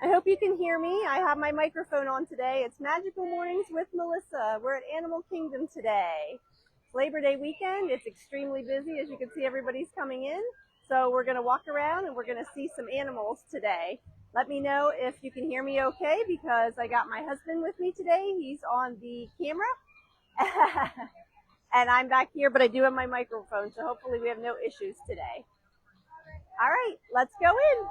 I hope you can hear me. I have my microphone on today. It's Magical Mornings with Melissa. We're at Animal Kingdom today. It's Labor Day weekend. It's extremely busy. As you can see, everybody's coming in. So we're going to walk around and we're going to see some animals today. Let me know if you can hear me okay, because I got my husband with me today. He's on the camera. And I'm back here, but I do have my microphone, so hopefully we have no issues today. All right, let's go in.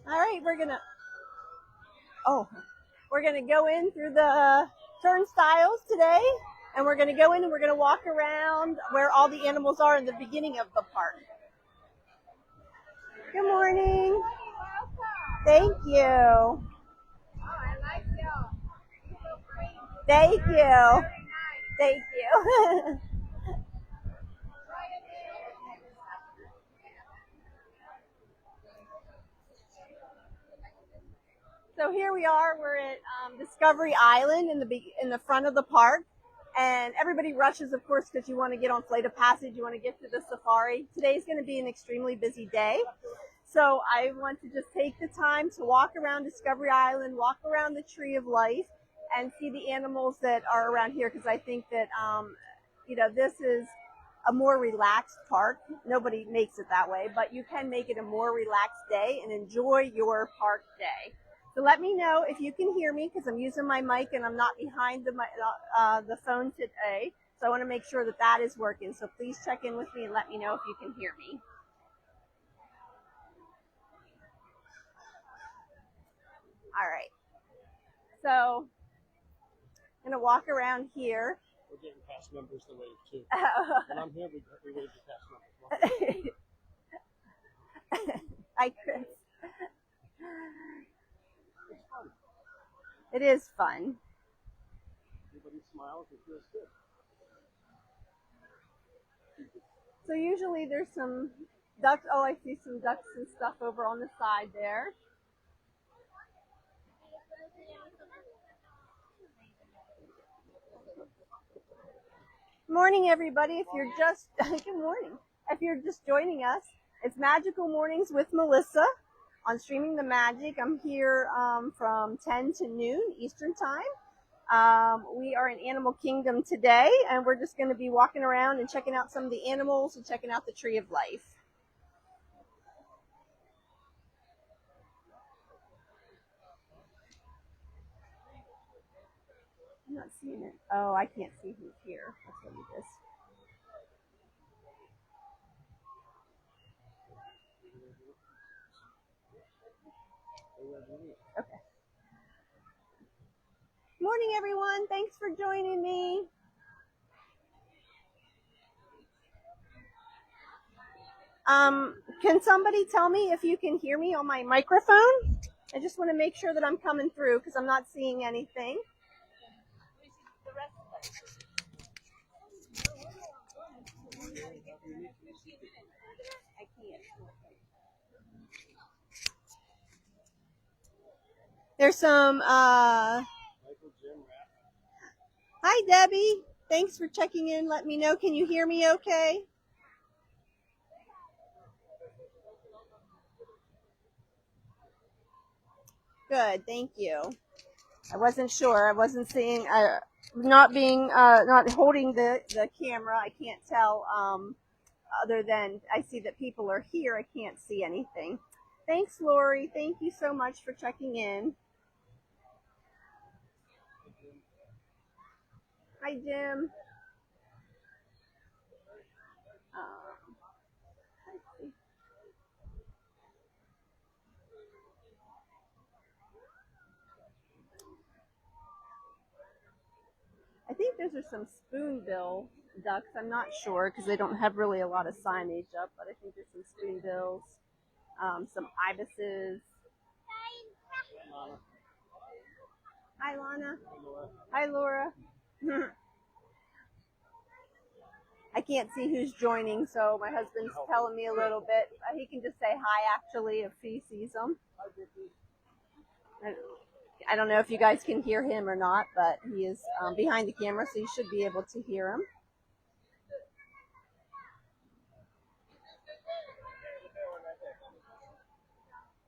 All right, we're gonna go in through the turnstiles today, and we're gonna go in and we're gonna walk around where all the animals are in the beginning of the park. Good morning. Thank you. Thank you. Thank you. So here we are. We're at Discovery Island in the front of the park, and everybody rushes, of course, because you want to get on Flight of Passage. You want to get to the safari. Today's going to be an extremely busy day, so I want to just take the time to walk around Discovery Island, walk around the Tree of Life, and see the animals that are around here, because I think that this is a more relaxed park. Nobody makes it that way, but you can make it a more relaxed day and enjoy your park day. So let me know if you can hear me, because I'm using my mic and I'm not behind the phone today. So I want to make sure that that is working. So please check in with me and let me know if you can hear me. All right. So I'm going to walk around here. We're getting past members to wave too. When I'm here, we wave to past members. Hi, Chris. It's fun. It is fun. Everybody smiles and feels good. So usually there's some ducks. Oh, I see some ducks and stuff over on the side there. Morning, everybody. If you're just good morning. If you're just joining us, it's Magical Mornings with Melissa on Streaming the Magic. I'm here from 10 to noon Eastern Time. We are in Animal Kingdom today, and we're just going to be walking around and checking out some of the animals and checking out the Tree of Life. I'm not seeing it. Oh, I can't see who's here. Let's look at this. Okay. Morning, everyone. Thanks for joining me. Can somebody tell me if you can hear me on my microphone? I just want to make sure that I'm coming through because I'm not seeing anything. I can't. There's some, Hi, Debbie. Thanks for checking in. Let me know. Can you hear me okay? Good. Thank you. I wasn't sure. I wasn't seeing, not holding the camera. I can't tell, other than I see that people are here. I can't see anything. Thanks, Lori. Thank you so much for checking in. Hi, Jim. I think those are some spoonbill ducks. I'm not sure because they don't have really a lot of signage up, but I think there's some spoonbills, some ibises. Hi, Lana. Hi, Laura. can't see who's joining, so my husband's telling me a little bit. He can just say hi, actually, if he sees them. I don't know if you guys can hear him or not, but he is behind the camera, so you should be able to hear him.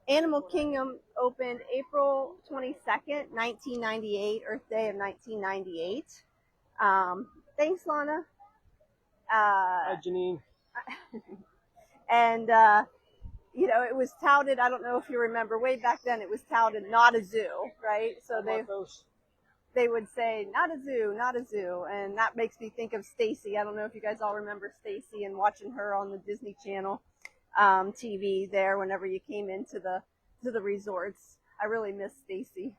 Animal Kingdom opened April 22nd, 1998, Earth Day of 1998. Thanks, Lana. Hi, Janine. And, you know, it was touted, I don't know if you remember, way back then it was touted not a zoo, right? So they would say, not a zoo, not a zoo. And that makes me think of Stacy. I don't know if you guys all remember Stacy and watching her on the Disney Channel TV there whenever you came into the resorts. I really miss Stacy.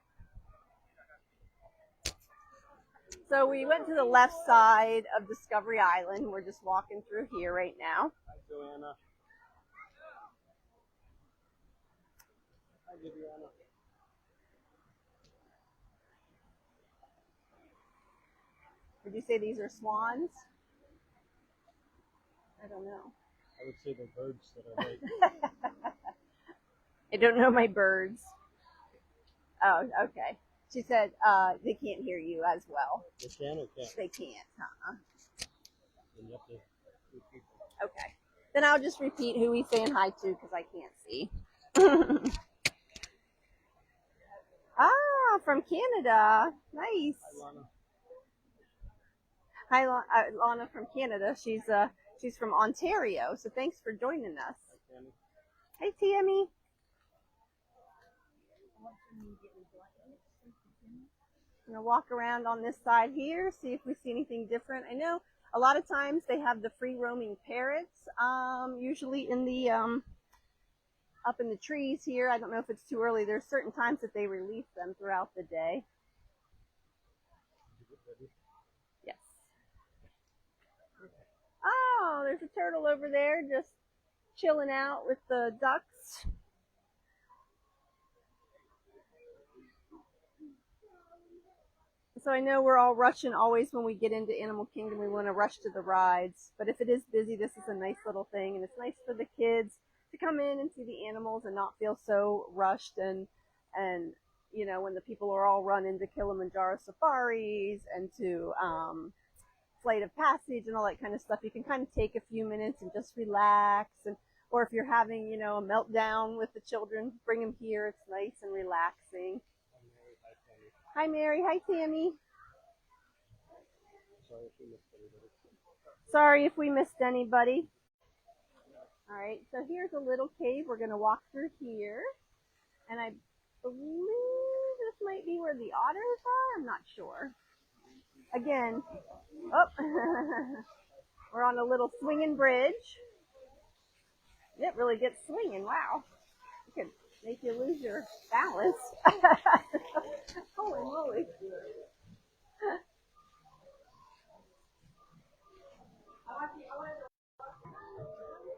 So we went to the left side of Discovery Island. We're just walking through here right now. Hi, Joanna. Hi, Viviana. Would you say these are swans? I don't know. I would say they're birds that are white. I don't know my birds. Oh, okay. She said they can't hear you as well. They can or can't? They can't. Then you have to repeat. Okay. Then I'll just repeat who he's saying hi to because I can't see. Ah, from Canada. Nice. Hi, Lana. Hi, Lana from Canada. She's from Ontario, so thanks for joining us. Hi, Tammy. Hey, Tammy. I'm gonna walk around on this side here, see if we see anything different. I know a lot of times they have the free roaming parrots, usually in the up in the trees here. I don't know if it's too early. There's certain times that they release them throughout the day. Yes. Oh, there's a turtle over there just chilling out with the ducks. So I know we're all rushing always when we get into Animal Kingdom. We want to rush to the rides. But if it is busy, this is a nice little thing. And it's nice for the kids to come in and see the animals and not feel so rushed. And you know, when the people are all running to Kilimanjaro safaris and to Flight of Passage and all that kind of stuff, you can kind of take a few minutes and just relax. And or if you're having, you know, a meltdown with the children, bring them here. It's nice and relaxing. Hi, Mary. Hi, Tammy. Sorry if we missed anybody. All right, so here's a little cave. We're going to walk through here. And I believe this might be where the otters are. I'm not sure. Again, oh, we're on a little swinging bridge. It really gets swinging. Wow. It could make you lose your balance. Holy moly.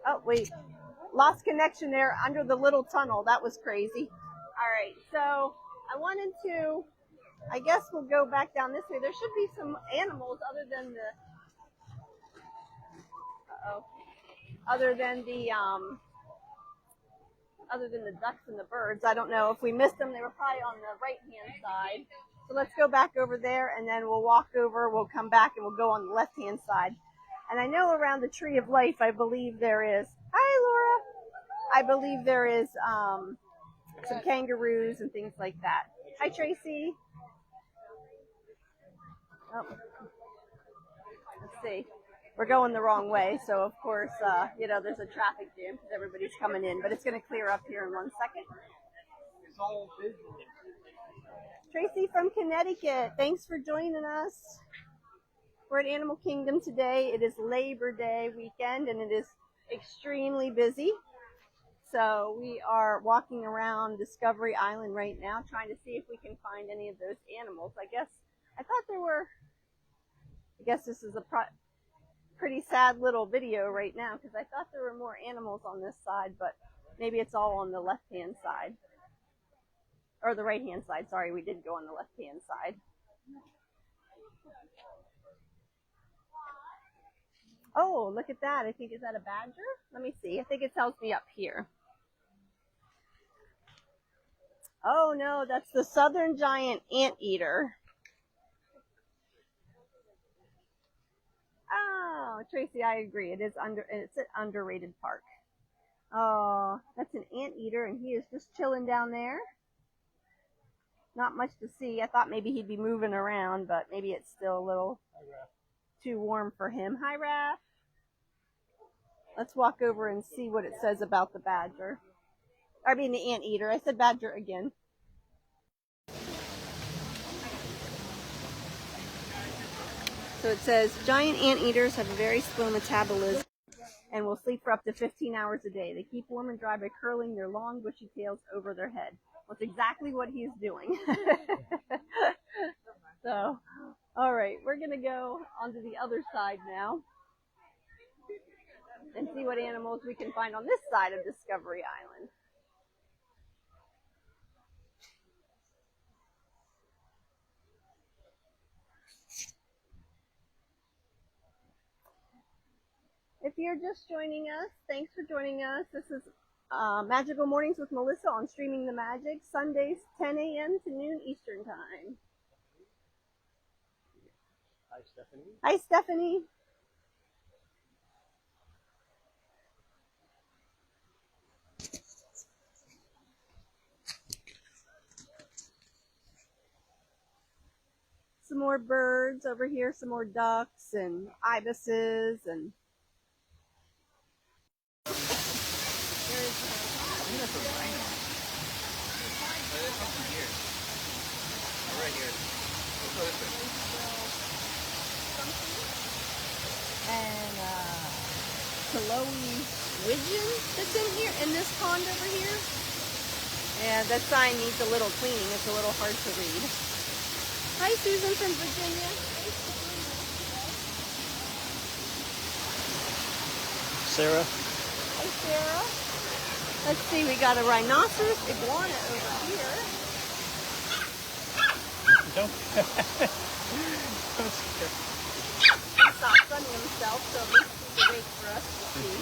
Oh, wait. Lost connection there under the little tunnel. That was crazy. All right, so I wanted to, I guess we'll go back down this way. There should be some animals other than the, other than the ducks and the birds. I don't know if we missed them. They were probably on the right-hand side. So let's go back over there, and then we'll walk over. We'll come back, and we'll go on the left-hand side. And I know around the Tree of Life, I believe there is. Hi, Laura. I believe there is some kangaroos and things like that. Hi, Tracy. Oh. Let's see. We're going the wrong way, so of course, you know, there's a traffic jam because everybody's coming in, but it's going to clear up here in 1 second. Tracy from Connecticut, thanks for joining us. We're at Animal Kingdom today. It is Labor Day weekend, and it is extremely busy. So we are walking around Discovery Island right now, trying to see if we can find any of those animals. I thought there were, I guess this is a pretty sad little video right now because I thought there were more animals on this side, but maybe it's all on the left-hand side. Or the right-hand side, sorry, we did go on the left-hand side. Oh, look at that. I think, is that a badger? Let me see. I think it tells me up here. Oh no, that's the southern giant anteater. Oh, Tracy, I agree. It's an underrated park. Oh, that's an anteater, and he is just chilling down there. Not much to see. I thought maybe he'd be moving around, but maybe it's still a little too warm for him. Hi, Raph. Let's walk over and see what it says about the badger. I mean the anteater. I said badger again. So it says, giant anteaters have a very slow metabolism and will sleep for up to 15 hours a day. They keep warm and dry by curling their long, bushy tails over their head. Well, that's exactly what he's doing. So, all right, we're going to go onto the other side now and see what animals we can find on this side of Discovery Island. If you're just joining us, thanks for joining us. This is Magical Mornings with Melissa on Streaming the Magic, Sundays 10 a.m. to noon Eastern Time. Hi, Stephanie. Hi, Stephanie. Some more birds over here, some more ducks and ibises and Right here. Let's go this way. and Chloe widgeon that's in here, in this pond over here. And that sign needs a little cleaning. It's a little hard to read. Hi, Susan from Virginia. Sarah. Hi, Sarah. Let's see, we got a rhinoceros iguana over here. Don't. He stopped sunning himself, so at least he's awake for us to see.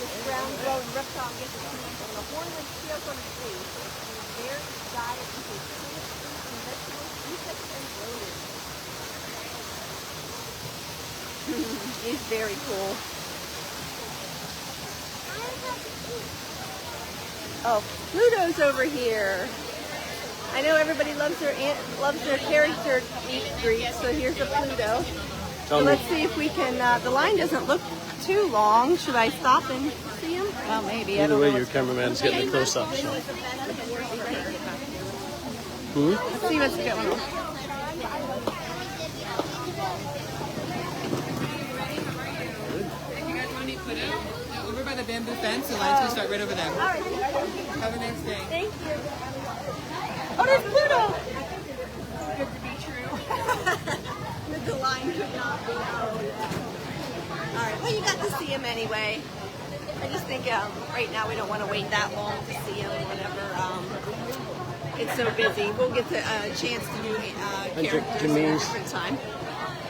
This ground-dwelling reptile gets its name from the hornless scales on its face. Its varied diet includes plants, fruits, and vegetables, insects, and rodents. He's very cool. Oh, Pluto's over here. I know everybody loves their character meet and greet, so here's a Pluto. So let's see if we can. The line doesn't look too long. Should I stop and see him? Well, maybe. Either way, your cameraman's getting a close up. So. Let's see what's going on. Over by the bamboo fence, the lines will start right over there. All right. Have a nice day. Thank you. Oh, there's Pluto. Good to be true. The line could not be. All right. Well, you got to see him anyway. I just think right now we don't want to wait that long to see him. Whenever it's so busy, we'll get the chance to do characters at a different time.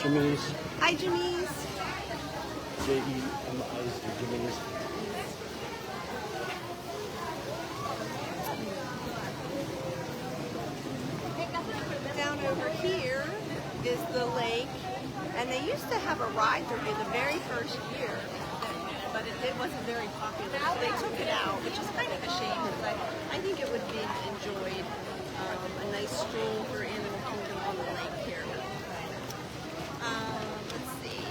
Jamise. Hi, Jamise. J-E-M-I-S, Jamise. Down over here is the lake, and they used to have a ride there the very first year, but it wasn't very popular, so they took it out, which is kind of a shame, because I think it would be enjoyed, a nice stroll for Animal Kingdom on the lake here. Let's see.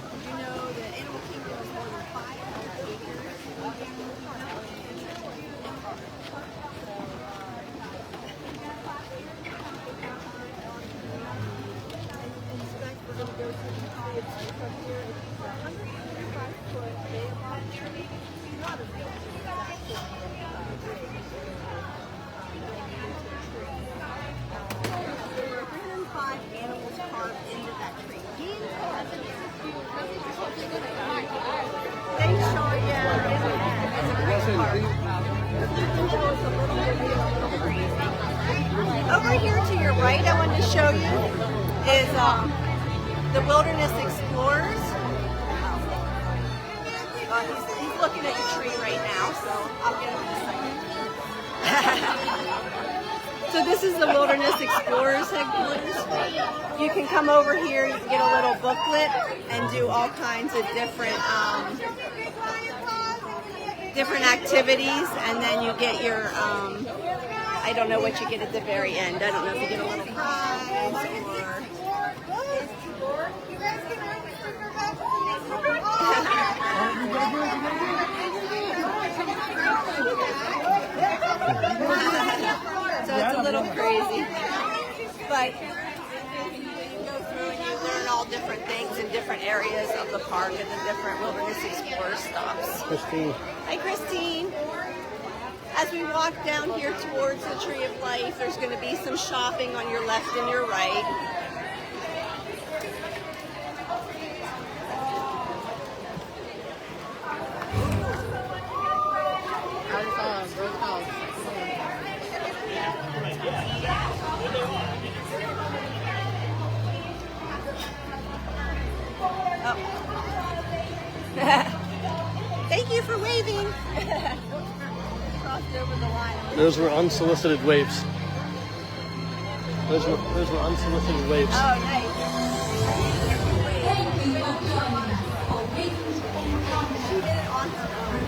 Did you know that Animal Kingdom is more than 500 acres? We're going to go to the from here. It's a 135-foot baobab tree. Not a real tree, it's actually there were 105 animals carved into that tree. Thanks, Sean. Yeah, it's a great park. Over here to your right, I wanted to show you is the Wilderness Explorers. He's looking at the tree right now, so I'll get him in a second. So this is the Wilderness Explorers headquarters. You can come over here, you can get a little booklet and do all kinds of different activities, and then you get your, I don't know what you get at the very end. I don't know if you get a little prize so it's a little crazy, but you go through and you learn all different things in different areas of the park and the different Wilderness Explorer stops. Christine. Hi, Christine. As we walk down here towards the Tree of Life, there's going to be some shopping on your left and your right. Thank you for waving. Crossed over the line. Those were unsolicited waves. Those were unsolicited waves. Oh, nice. She did it on her own.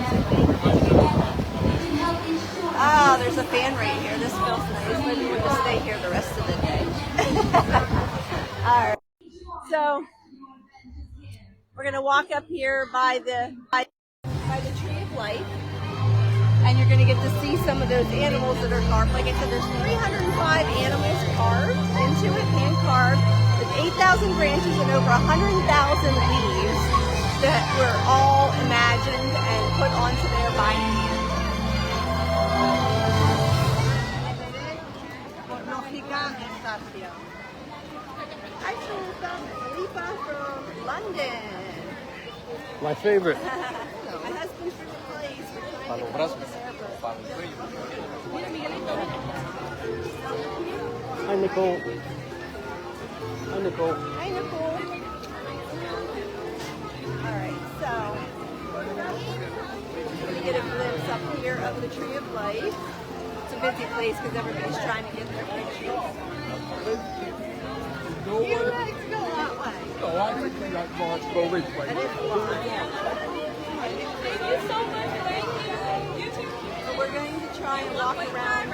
Ah, there's a fan right here. This feels nice. Maybe we'll just stay here the rest of the day. All right. So we're gonna walk up here by the Tree of Life, and you're gonna get to see some of those animals that are carved. Like I said, there's 305 animals carved into it, hand carved, with 8,000 branches and over 100,000 leaves that were all imagined and put onto there by hand. Hi, Felipa from London. My favorite. My husband's from the place. Para los brazos, para el cuello. Hi, Nicole. Hi, Nicole. Hi, Nicole. All right, so we get a glimpse up here of the Tree of Life. It's a busy place because everybody's trying to get their pictures. You like to go that way. Oh, I think that March go this way. Thank you so much. You too. So we're going to try and walk around.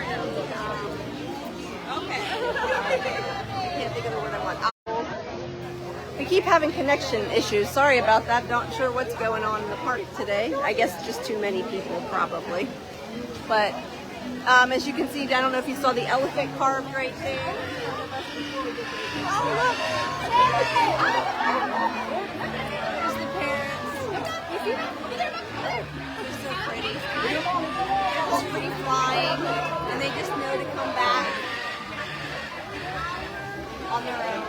Okay. I can't think of the word I want. We keep having connection issues. Sorry about that. Not sure what's going on in the park today. I guess just too many people probably. But as you can see, I don't know if you saw the elephant carved right there. Oh, look. There's the parents. They're so pretty. They're just free flying, and they just know to come back on their own.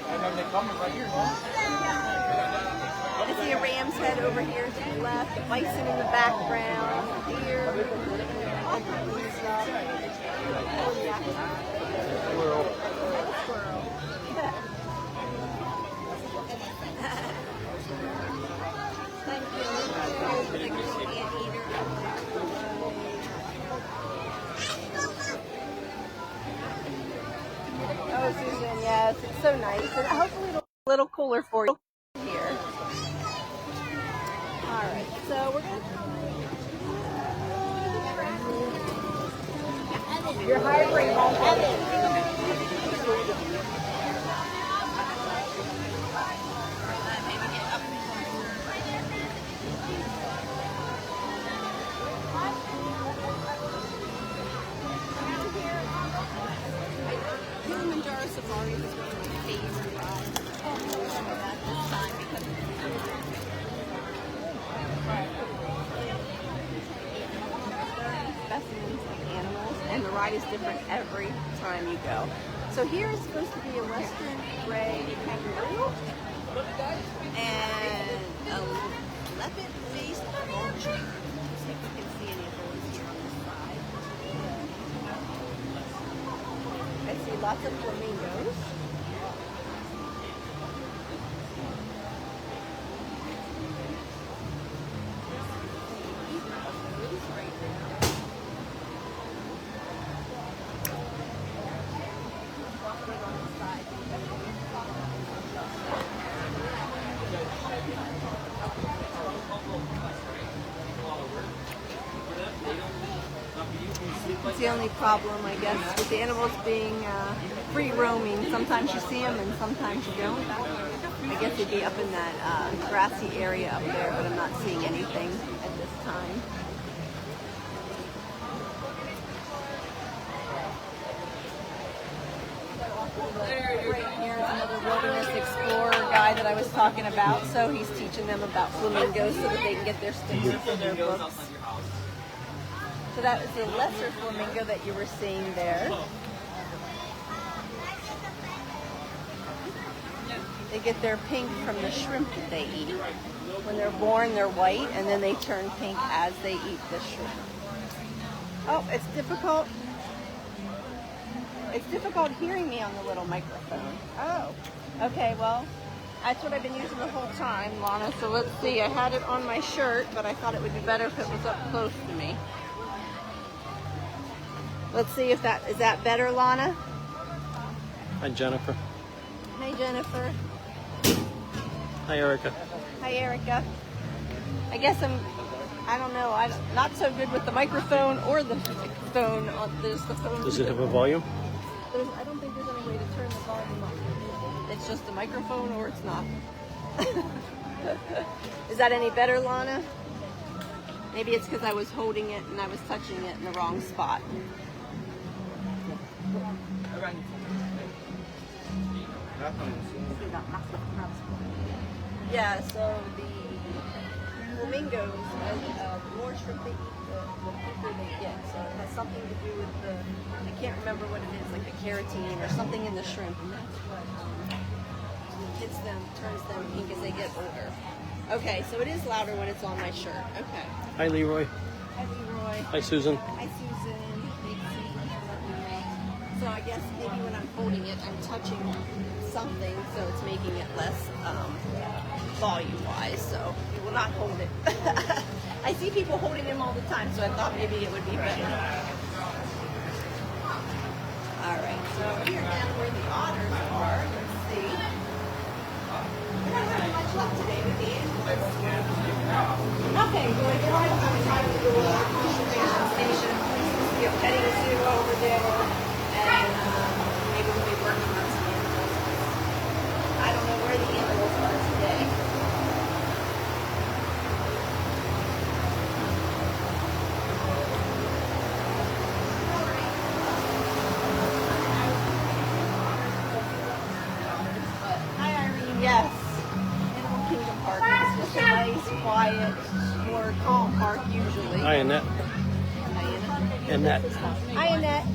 And then they come right here, huh? I see a ram's head over here to the left, a bison in the background, deer, Squirrel. squirrel. Thank you. Oh, Susan, yes, it's so nice. And hopefully it'll be a little cooler for you here. All right, so we're going to... You're hiring all Kilimanjaro Safari is going to be phased ride. This time because specimens of animals, and the ride is different every time you go. So here is supposed to be a western gray kangaroo and a leopard-faced vulture. Let's see if we can see any of those here on this side. I see lots of flamingos. It's the only problem, I guess, with the animals being free roaming. Sometimes you see them and sometimes you don't. I guess they'd be up in that grassy area up there, but I'm not seeing anything at this time. Right here is another wilderness explorer guy that I was talking about. So he's teaching them about flamingos so that they can get their stickers for their books. So that was the lesser flamingo that you were seeing there. They get their pink from the shrimp that they eat. When they're born, they're white, and then they turn pink as they eat the shrimp. Oh, it's difficult. It's difficult hearing me on the little microphone. Oh, okay, well, that's what I've been using the whole time, Lana. So let's see, I had it on my shirt, but I thought it would be better if it was up close to me. Let's see if is that better, Lana? Hi, Jennifer. Hey, Jennifer. Hi, Erica. Hi, Erica. I guess I don't know, I'm not so good with the microphone or the phone. There's the phone. Does it have a volume? I don't think there's any way to turn the volume up. It's just a microphone or it's not. Is that any better, Lana? Maybe it's because I was holding it and I was touching it in the wrong spot. Yeah, so the flamingos, the more shrimp they eat, the pinker they get. So it has something to do with I can't remember what it is, like the carotene or something in the shrimp. And that's what hits them, turns them pink as they get older. Okay, so it is louder when it's on my shirt. Okay. Hi, Leroy. Hi, Leroy. Hi, Susan. Hi, Susan. So I guess maybe when I'm holding it, I'm touching something, so it's making it less volume-wise. So we will not hold it. I see people holding them all the time, so I thought maybe it would be better. All right, so here down where the otters are, let's see. We're not having much luck today with the animals. Okay, so I guess I'm trying to go to the conservation station. See a petting zoo over there. And maybe we'll be working on some animals. I don't know where the animals are today. Hi, Irene. Yes. Animal Kingdom Park. It's just a nice, quiet, more calm park usually. Hi, Annette. Hi, Annette. Hi, Annette.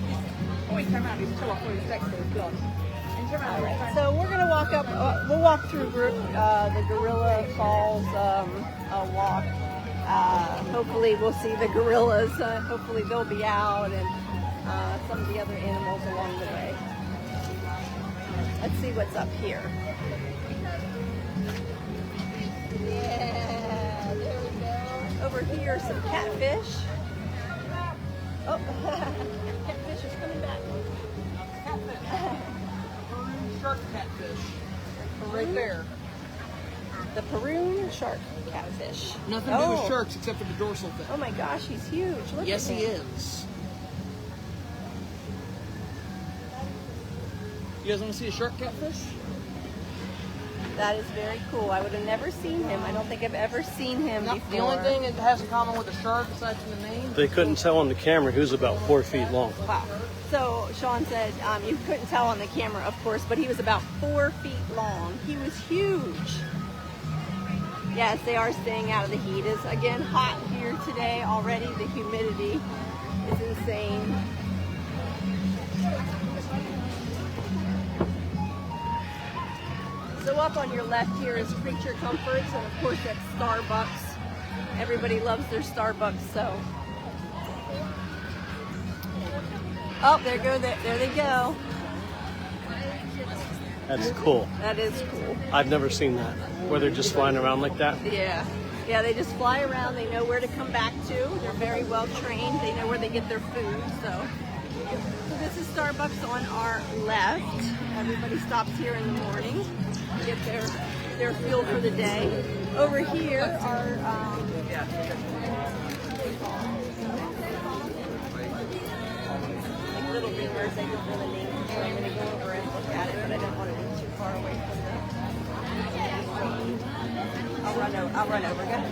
Alright, so we're going to walk up, we'll walk through the Gorilla Falls walk. Hopefully we'll see the gorillas, hopefully they'll be out, and some of the other animals along the way. Let's see what's up here. Yeah, there we go. Over here, some catfish. Oh, catfish is coming back. Shark catfish. Right there. The Peru shark catfish. Nothing to do with sharks except for the dorsal fin. Oh my gosh, he's huge. Look Yes, at he him. is. You guys want to see a shark catfish? That is very cool. I would have never seen him. I don't think I've ever seen him before. The only thing it has in common with a shark, aside from the name, They couldn't tell on the camera he was about 4 feet long. Wow. So Sean said you couldn't tell on the camera, of course, but he was about 4 feet long. He was huge. Yes, they are staying out of the heat. It's again hot here today already. The humidity is insane. So up on your left here is Creature Comforts, and of course that's Starbucks. Everybody loves their Starbucks, so. Oh, there they go. That's cool. That is cool. I've never seen that, where they're just flying around like that. Yeah. Yeah, they just fly around. They know where to come back to. They're very well trained. They know where they get their food, so this is Starbucks on our left. Everybody stops here in the morning to get their fuel for the day. Over here are little beavers. I don't know the name, so I'm going to go over and look at it, but I don't want to be too far away from them. I'll run over. Go ahead.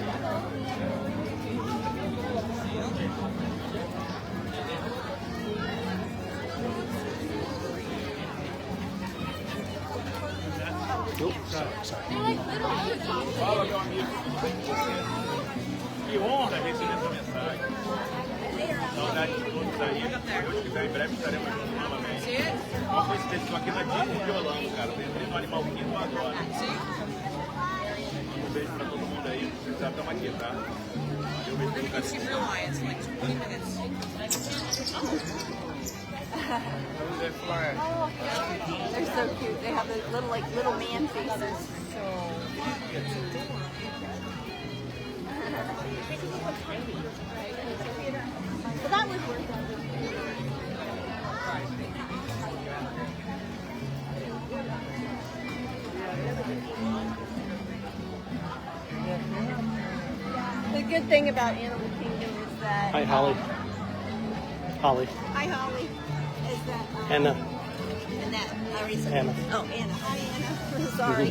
Nope, sorry. Que honra receber essa mensagem. Saudade de todos aí. Se Deus quiser, em breve estaremos juntos novamente. Uma coincidência, estou aqui na Gino de Orlando, cara. Lembrei do animal quinto agora. Um beijo pra todo mundo aí. Vocês já estão aqui, tá? Eu beijo pelo carinho. Oh, they're so cute. They have those little man faces. So that was worth it. The good thing about Animal Kingdom is that Hi, Holly. Holly. Hi, Holly. Is that Anna. Annette. I already said Anna. Oh, Anna. Hi, Anna. Sorry.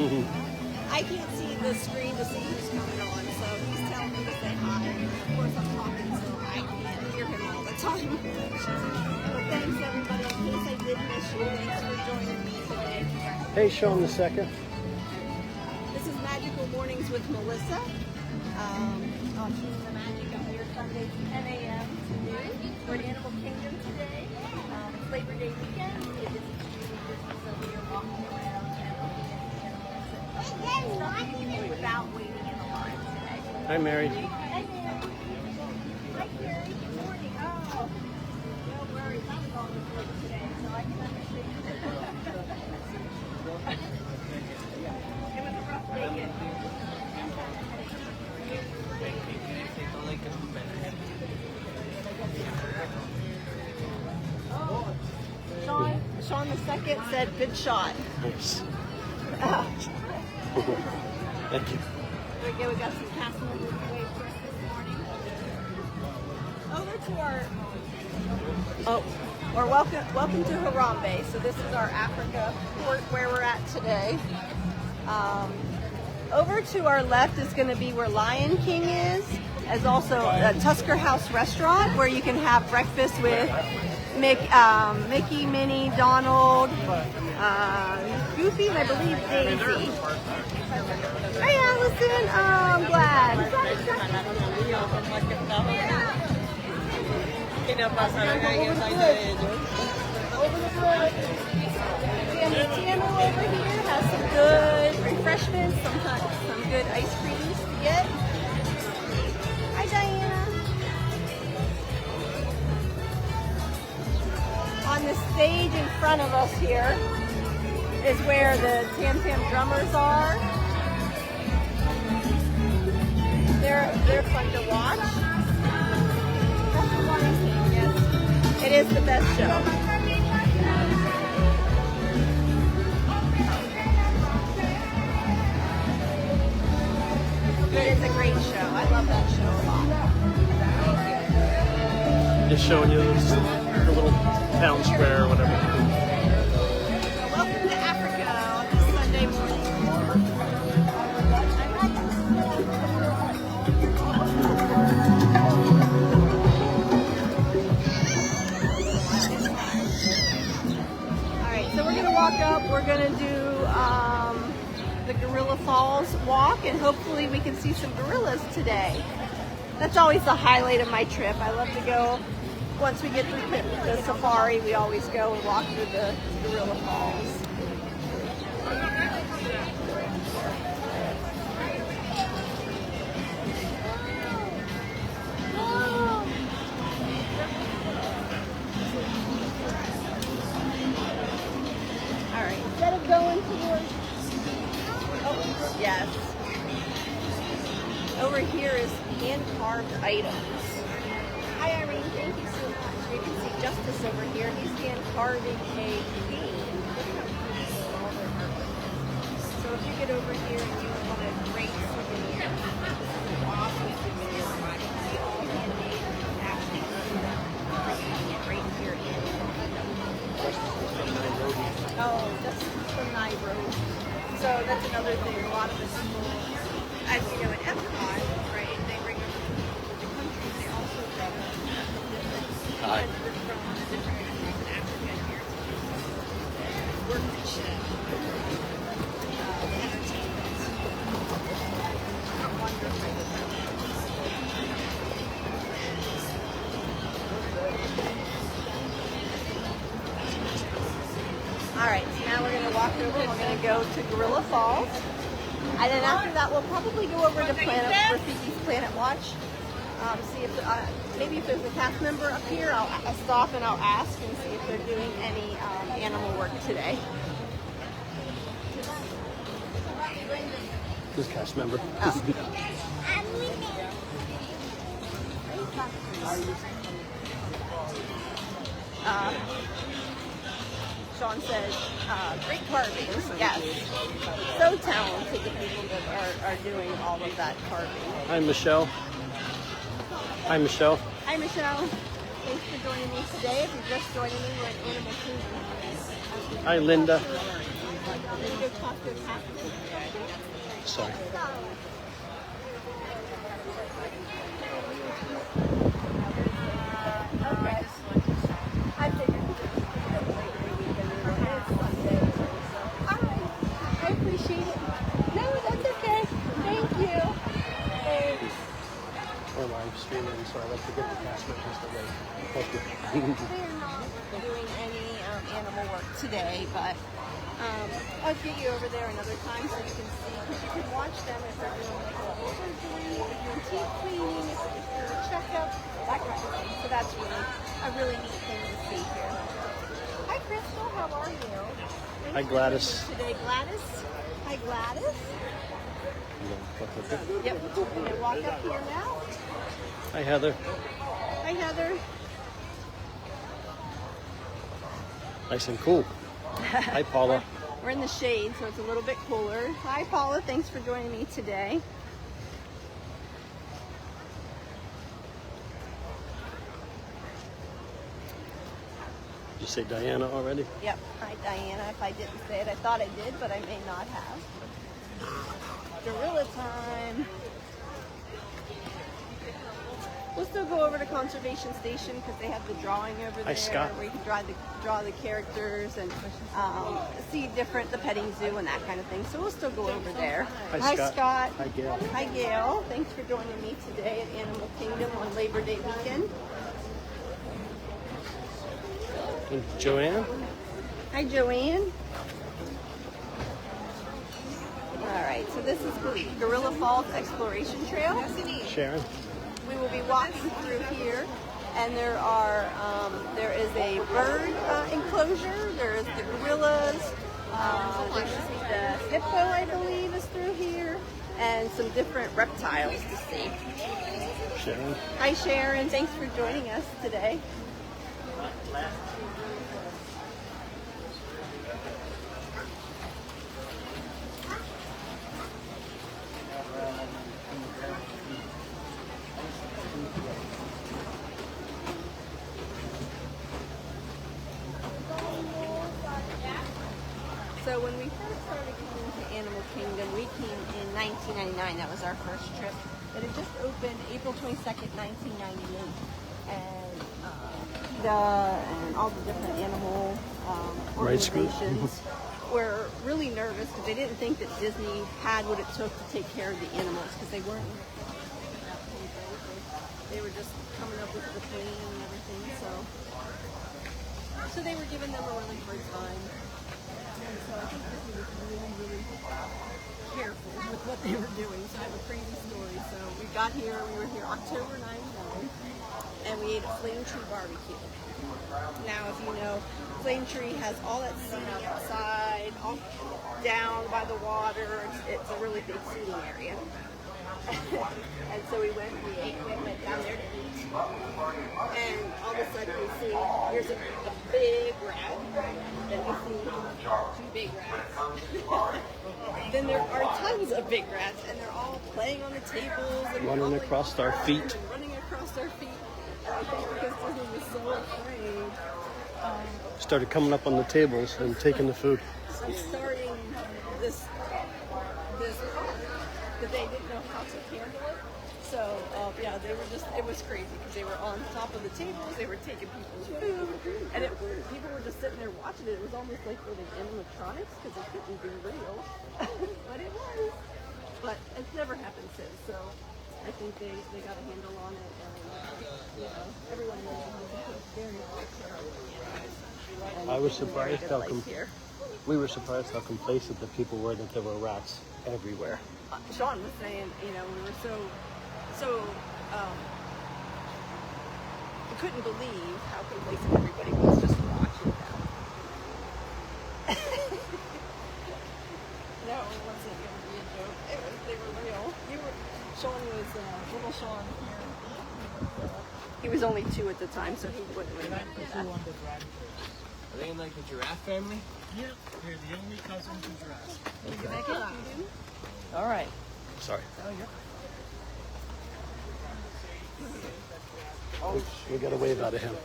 I can't see the screen to see who's coming on, so he's telling me to say hi. Of course, I'm talking, so I can't hear him all the time. But thanks, everybody. In case I did miss you, thanks for joining me today. Hey, show him the second. This is Magical Mornings with Melissa. She's the Magic. I'm here Sundays 10 a.m. to noon. We're at Animal Kingdom today. It's Labor Day weekend. It is extremely busy, so we are walking around and looking at the animals and stuff you can do without waiting in a line today. Hi, Mary. Hi, Mary. Hi, Carrie. Good morning. Oh, no worries. I'm going to work today, so I can understand. It was a rough weekend. Sean the second said, "Good shot." Thanks. Thank you. There we go. We got some cast members away for us this morning. Over to our welcome to Harambe. So this is our Africa port where we're at today. Over to our left is going to be where Lion King is, as also a Tusker House restaurant where you can have breakfast with Mickey, Minnie, Donald, Goofy, and I believe Daisy. Hey, Allison. Oh, I'm glad. And the Tiano over here has some good refreshments, some good ice creams to get. Hi, Diana. On the stage in front of us here is where the Tam Tam drummers are. They're fun to watch. That's the one I'm saying, yes. It is the best show. It is a great show. I love that show a lot. Just showing you the little town square or whatever. Welcome to Africa on this Sunday morning. Alright, so we're going to walk up. We're going to do the Gorilla Falls walk, and hopefully we can see some gorillas today. That's always the highlight of my trip. I love to go. Once we get through the safari, we always go and walk through the Gorilla Falls. All right, instead of going towards, oh, yes. Over here is hand-carved items. Hi, Irene. Thank you so much. You can see Justice over here. He's hand carving a queen. So if you get over here and you want a great souvenir, this is an awesome souvenir. You can see all handmade, actually, bringing it right here in. Oh, that's from Nairobi. So that's another thing. A lot of the people, as you know, in Epcot, right? They bring them from the countries. They also bring them from Hi. different countries in Africa here to workmanship, entertainment. Wonderful. All right, so now we're going to walk over and we're going to go to Gorilla Falls. And then after that, we'll probably go over to Rafiki's Planet Watch. See if, maybe if there's a cast member up here, I'll stop and I'll ask and see if they're doing any animal work today. This cast member. Sean says, great carvings, yes. So talented, the people that are doing all of that carving. Hi, Michelle. Hi, Michelle. Hi, Michelle. Thanks for joining me today. If you're just joining me, we're at Animal Kingdom. Hi, Linda. Did you go talk to a captain? Sorry. Okay. I figured. I appreciate it. No, that's okay. Thank you. Thanks. We're live streaming, so I like to get the cast members to wait. Thank you. They're not doing any animal work today, but I'll get you over there another time so you can see, because you can watch them if they're doing like a surgery, if they're doing teeth cleaning, if they're doing a checkup, that kind of thing. So that's a really neat thing to see here. Hi, Crystal. How are you? Hi, Gladys. Today, Gladys. Hi, Gladys. Yep. We're going to walk up here now. Hi, Heather. Hi, Heather. Nice and cool. Hi, Paula. We're in the shade, so it's a little bit cooler. Hi, Paula. Thanks for joining me today. Did you say Diana already? Yep. Hi, Diana. If I didn't say it, I thought I did, but I may not have. Gorilla time. We'll still go over to Conservation Station because they have the drawing over there Scott. where you can draw the characters and see the petting zoo and that kind of thing. So we'll still go over there. Hi, Scott. Hi, Gail. Hi, Gail. Thanks for joining me today at Animal Kingdom on Labor Day weekend. And Joanne. Hi, Joanne. All right, so this is the Gorilla Falls Exploration Trail. Sharon. We will be walking through here, and there is a bird enclosure. There is the gorillas. There's the hippo, I believe, is through here, and some different reptiles to see. Sharon. Hi, Sharon. Thanks for joining us today. So when we first started coming to Animal Kingdom, we came in 1999. That was our first trip. But it just opened April 22nd, 1998. And all the different animal Rights group. organizations were really nervous because they didn't think that Disney had what it took to take care of the animals because they weren't. They were just coming up with the plan and everything. So they were giving them a really hard time. And so I think Disney was really, really careful with what they were doing. So I have a crazy story. So we were here October 9/9, and we ate at Flame Tree Barbecue. Now, if you know, Flame Tree has all that seating outside, all down by the water. It's a really big seating area. And so we went down there to eat. And all of a sudden we see, here's a big rat. Then we see 2 big rats. Then there are tons of big rats, and they're all playing on the tables. And Running across our feet. Running across our feet. And I think because Disney was so afraid. started coming up on the tables and taking the food. I'm starting this park, but they didn't know how to handle it. So yeah, they were just, it was crazy because they were on top of the tables, they were taking people's food, and people were just sitting there watching it. It was almost like living animatronics because it couldn't be real, but it was. But it's never happened since, so I think they got a handle on it, and you know, everyone knows how to take very good care of it. I was surprised how here. we were surprised how complacent the people were that there were rats everywhere. Sean was saying, you know, we were so we couldn't believe how complacent everybody was just watching them. No, it wasn't going to be a joke. They were real. Sean was little Sean here. He was only 2 at the time, so he wouldn't remember that. Are they in like the giraffe family? Yeah, they're the only cousins of giraffes. Okay. All right. Sorry. Oh, you're We got a wave out of him.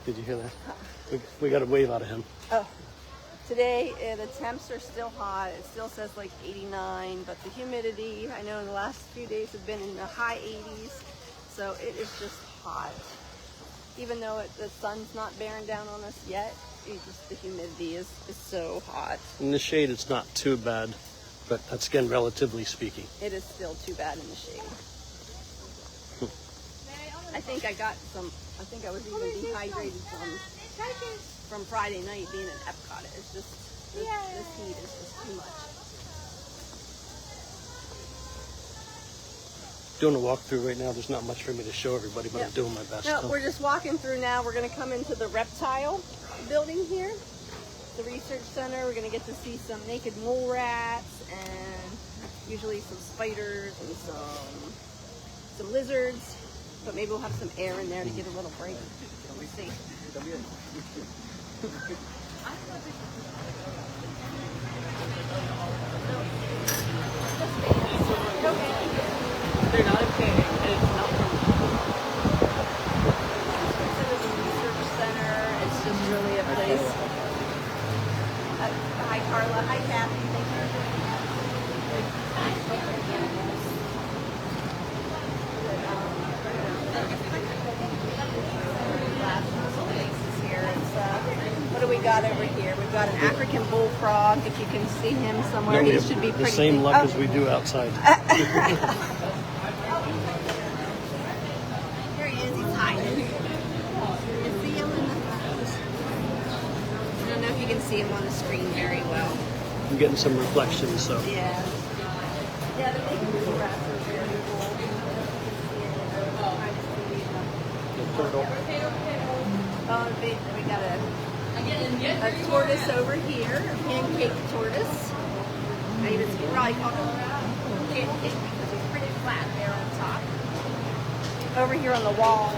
Did you hear that? We got a wave out of him. Oh, today the temps are still hot. It still says like 89, but the humidity, I know in the last few days have been in the high 80s, so it is just hot. Even though the sun's not bearing down on us yet, the humidity is so hot. In the shade, it's not too bad, but that's again relatively speaking. It is still too bad in the shade. I think I was even dehydrated from Friday night being in Epcot. It's just, this heat is just too much. Doing a walkthrough right now. There's not much for me to show everybody, but Yeah. I'm doing my best. No, we're just walking through now. We're going to come into the reptile building here, the research center. We're going to get to see some naked mole rats and usually some spiders and some lizards. But maybe we'll have some air in there to get a little break. We'll see. They're not okay. It's not considered a research center. It's just really a place. Hi, Carla. Hi, Kathy. Thank you. What do we got over here? We've got an African bullfrog. If you can see him somewhere, No, we he have should be the pretty same big. luck Oh. as we do outside. Here he is. He's hiding. You can see him in the I don't know if you can see him on the screen very well. I'm getting some reflections, so. Yeah. Yeah, they're making the grass are very cool. The turtle. We got a tortoise over here, a pancake tortoise. I even probably call it pancake because he's pretty flat there on top. Over here on the wall.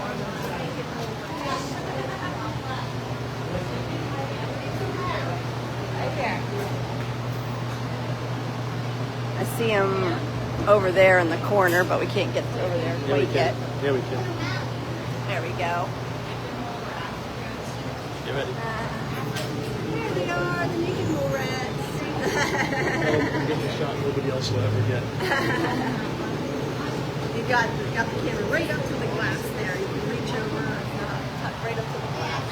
Right there. I see him over there in the corner, but we can't get over there Yeah, we quite yet. can. Yeah, we can. There we go. You ready? Here they are, the naked mole rats. Oh, get the shot nobody else will ever get. You got the camera right up to the glass there. You can reach over right up to the glass.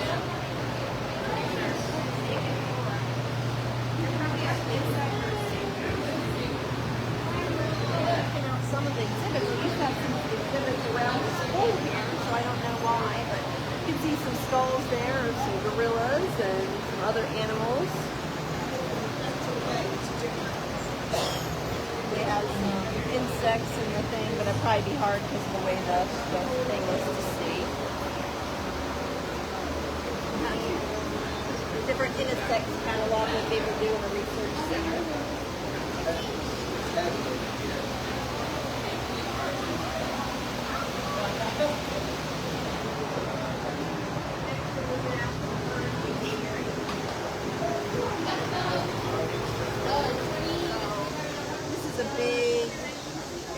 Checking out some of the exhibits. We used to have some exhibits around the school here, so I don't know why, but you can see some skulls there of some gorillas and some other animals. They have some insects in the thing, but it'd probably be hard because of the way the thing is to see. Different insect catalog that they would do in a research center. This is a big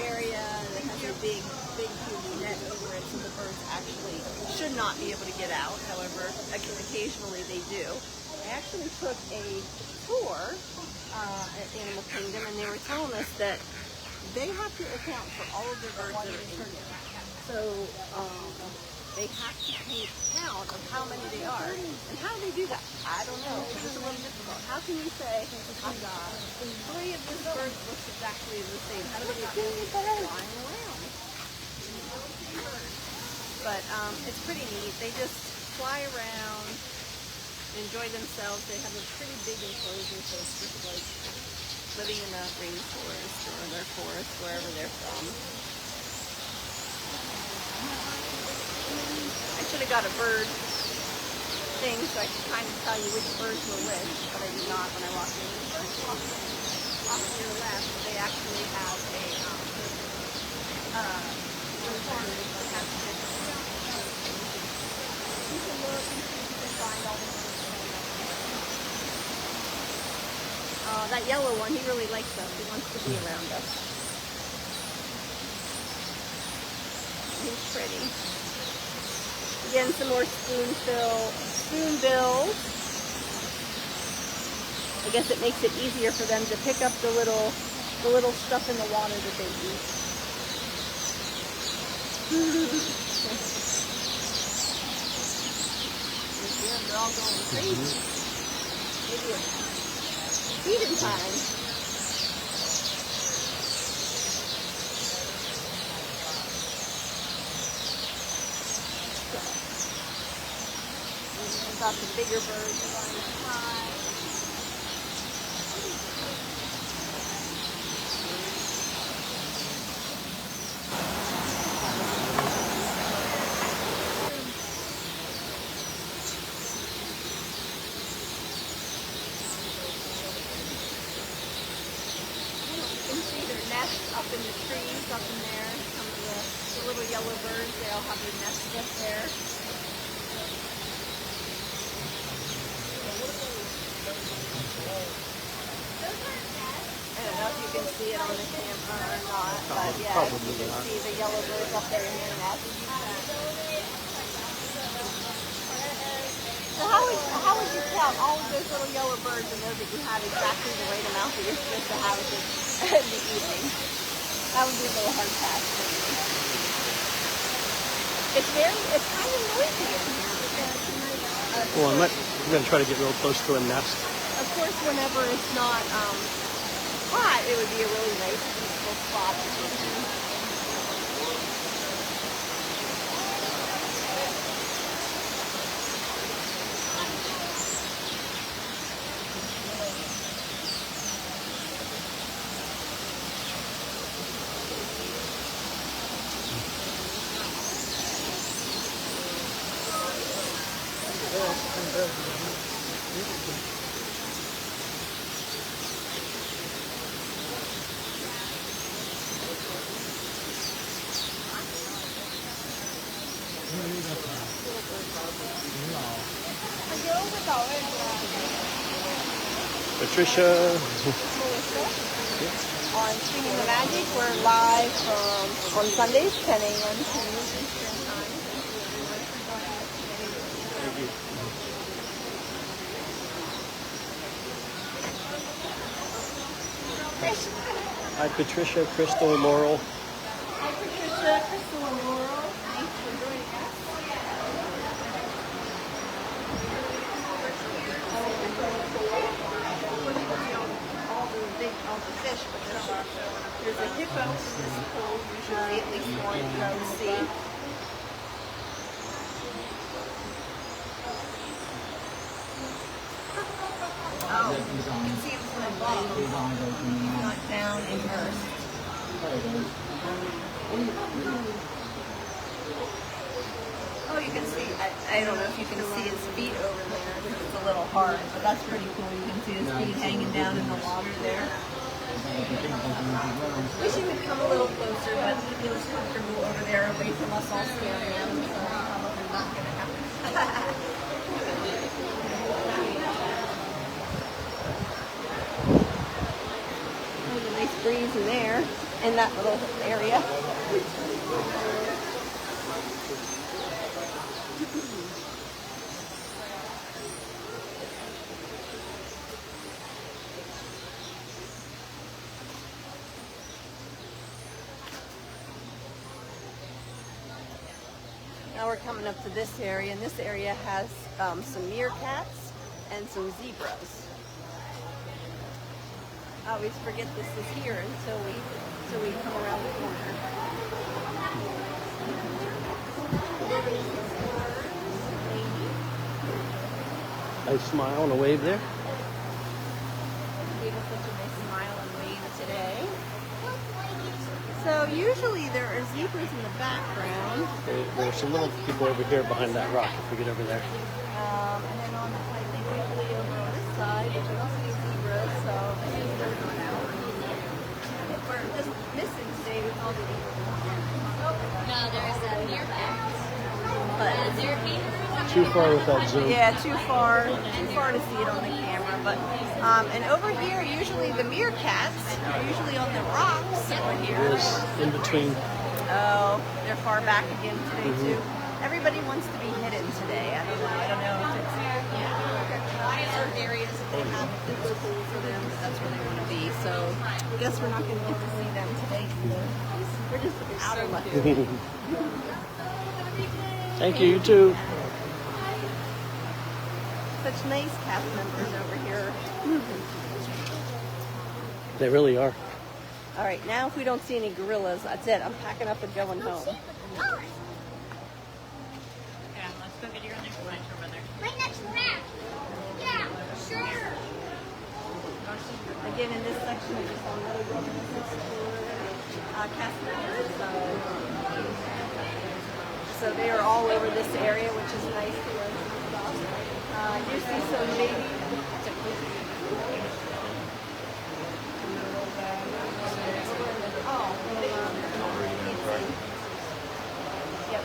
area that has a big huge net over it, so the birds actually should not be be able to get out. However, occasionally they do. I actually took a tour at Animal Kingdom, and they were telling us that they have to account for all of their birds that are in here. So they have to take count of how many they are. And how do they do that? I don't know, because it's a little difficult. How can you say, I've got 3 of these birds look exactly the same? How do they do it? Flying around. But it's pretty neat. They just fly around, enjoy themselves. They have a pretty big enclosure, so it's just like living in a rainforest or their forest, wherever they're from. I should have got a bird thing so I could kind of tell you which birds were which, but I did not when I walked in. The first off to your left, they actually have a recorder that has this. You can look and see if you can find all the birds. That yellow one, he really likes us. He wants to be around us. He's pretty. Again, some more spoonbills. I guess it makes it easier for them to pick up the little stuff in the water that they eat. Again, they're all going crazy. Maybe it's feeding time. Got the bigger birds flying high. You can see their nests up in the trees, up in there. Some of the little yellow birds, they all have their nests up there. I don't know if you can see it on the camera or not, but yeah, you can see the yellow birds up there in their nest. So how would you count all of those little yellow birds and know that you have exactly the right amount that you're supposed to have in the evening? That would be a little hard task for me. It's kind of noisy in here. Well, I'm going to try to get real close to a nest. Of course, whenever it's not hot, it would be a really nice, peaceful spot to be in. Patricia. On Singing the Magic, we're live on Sundays, 10 a.m. to Eastern Time. Thank you. Hi, Patricia, Crystal, Laurel. Hi, Patricia, Crystal, and Laurel. Thanks for joining us. All the fish, but there's a hippo in this pool, usually at least one to go see. Oh, you can see him from above. He's not down immersed. Oh, you can see, I don't know if you can see his feet over there, because it's a little hard, but that's pretty cool. You can see his feet hanging down in the water there. Wish he would come a little closer, but he feels comfortable over there away from us all staring at him, so probably not going to happen. There's a nice breeze in there, in that little area. we're coming up to this area, and this area has some meerkats and some zebras. I always forget this is here until we come around the corner. Nice smile and a wave there. Gave us such a nice smile and wave today. So usually there are zebras in the background. There's some little people over here behind that rock if we get over there. And then on the side, usually over on this side, we don't see zebras, so I think they're going out. If we're just missing today with all the zebras. No, there's a meerkat. But Is there a kangaroo? Too far with that zoom. yeah, too far to see it on the camera. But and over here, usually the meerkats are usually on the rocks over here. It is in between. Oh, they're far back again today too. Everybody wants to be hidden today. I don't know if it's certain areas that they have it's cool for them, but that's where they want to be. So I guess we're not going to get to see them today either. We're just out of luck. Thank you, you too. Such nice cast members over here. They really are. All right, now if we don't see any gorillas, that's it. I'm packing up and going home. Yeah, let's go get your next picture, brother. My next map. Yeah, sure. Again, in this section, we just saw another wilderness explorer cast members. So they are all over this area, which is nice to learn some stuff. You see some maybe. Yep.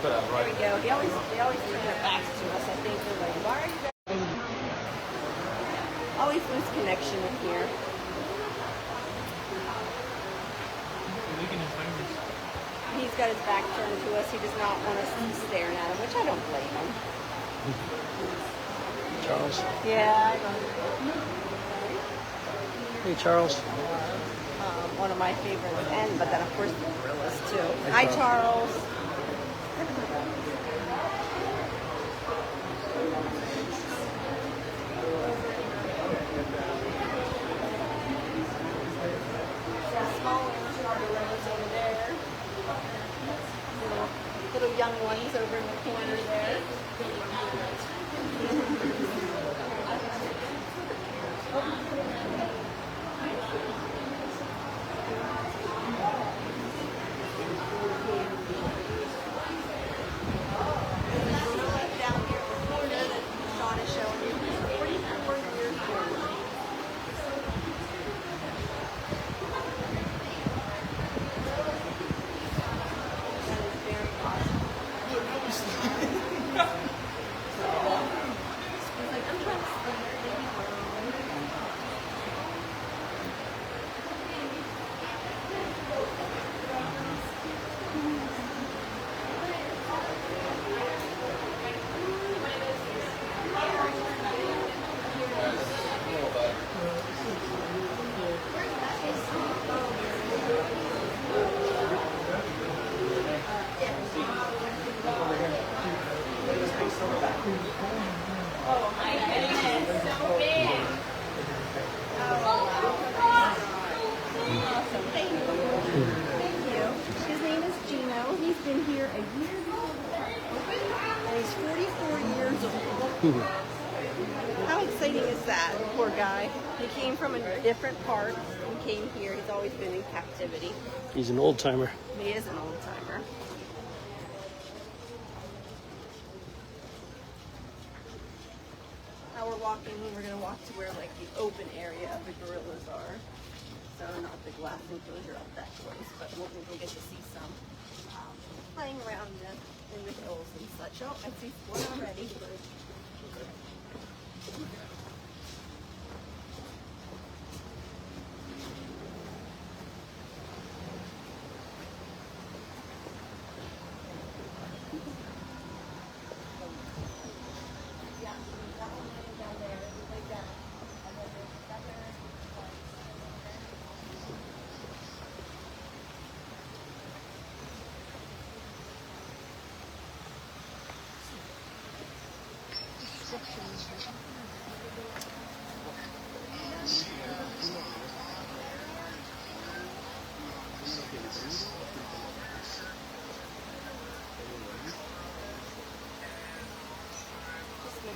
There we go. They always turn their backs to us. I think they're like, why are you guys? Always lose connection in here. He's got his back turned to us. He does not want us staring at him, which I don't blame him. Charles. Yeah, I Hey, Charles. one of my favorites, but then of course the gorillas too. Hi, Charles. Some small gorillas over there. Little young ones over in the corner there. Down here in the corner that Sean is showing you. 44 years old. That is very awesome. He's like, I'm trying to sleep. Oh my goodness, so big. Awesome, thank you. Thank you. His name is Gino. He's been here a year before the park opened, and he's 44 years old. How exciting is that? Poor guy. He came from a different park and came here. He's always been in captivity. He's an old timer. He is an old timer. Now we're walking, we're going to walk to where like the open area of the gorillas are. So not the glass enclosure up that close, but we'll get to see some playing around in the hills and such. Oh, I see one already.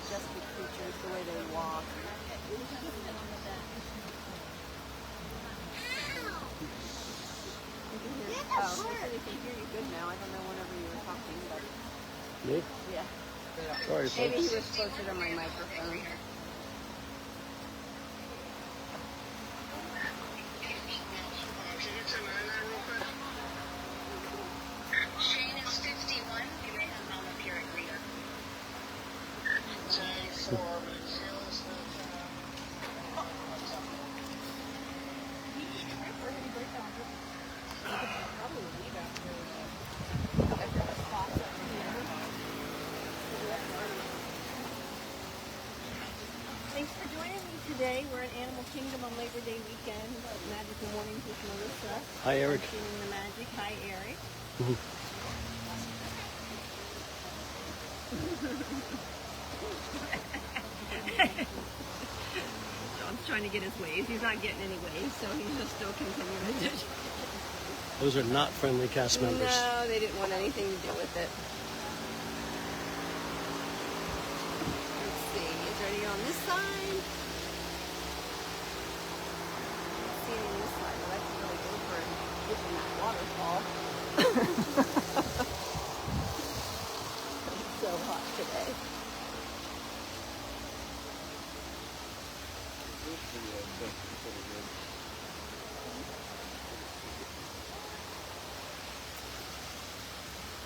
majestic creatures, the way they walk. Oh, I said I can hear you good now. I don't know whenever you were talking, but Me? yeah. Sorry, Maybe he folks. was closer to my microphone. Shane is 51. You may have mom up here at Greener. Thanks for joining me today. We're at Animal Kingdom on Labor Day weekend at Magical Mornings with Melissa. Hi, Eric. Seeing the magic. Hi, Eric. John's trying to get his waves. He's not getting any waves, so he's just still continuing to. Those are not friendly cast members. No, they didn't want anything to do with it. Let's see. Is there any on this side? Let's see any on this side. Well, that's really good for getting that waterfall. It's so hot today.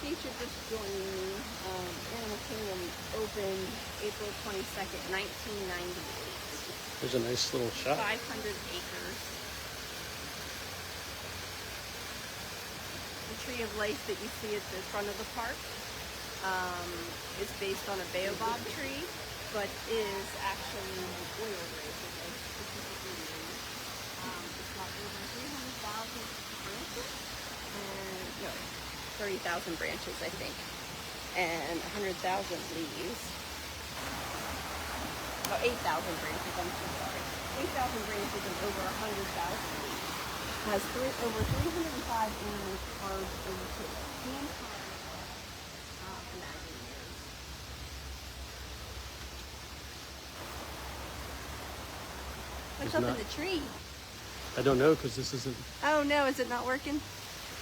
You should just join me. Animal Kingdom opened April 22nd, 1998. There's a nice little shot. 500 acres. The tree of life that you see at the front of the park is based on a baobab tree, but is actually oil basically. It's got over 300,000 branches, and no, 30,000 branches, I think, and 100,000 leaves. Oh, 8,000 branches, I'm so sorry. 8,000 branches and over 100,000 leaves. Has over 305 animals carved into it. Hand-carved imagineers. What's up in the tree? I don't know because this isn't. Oh no, is it not working?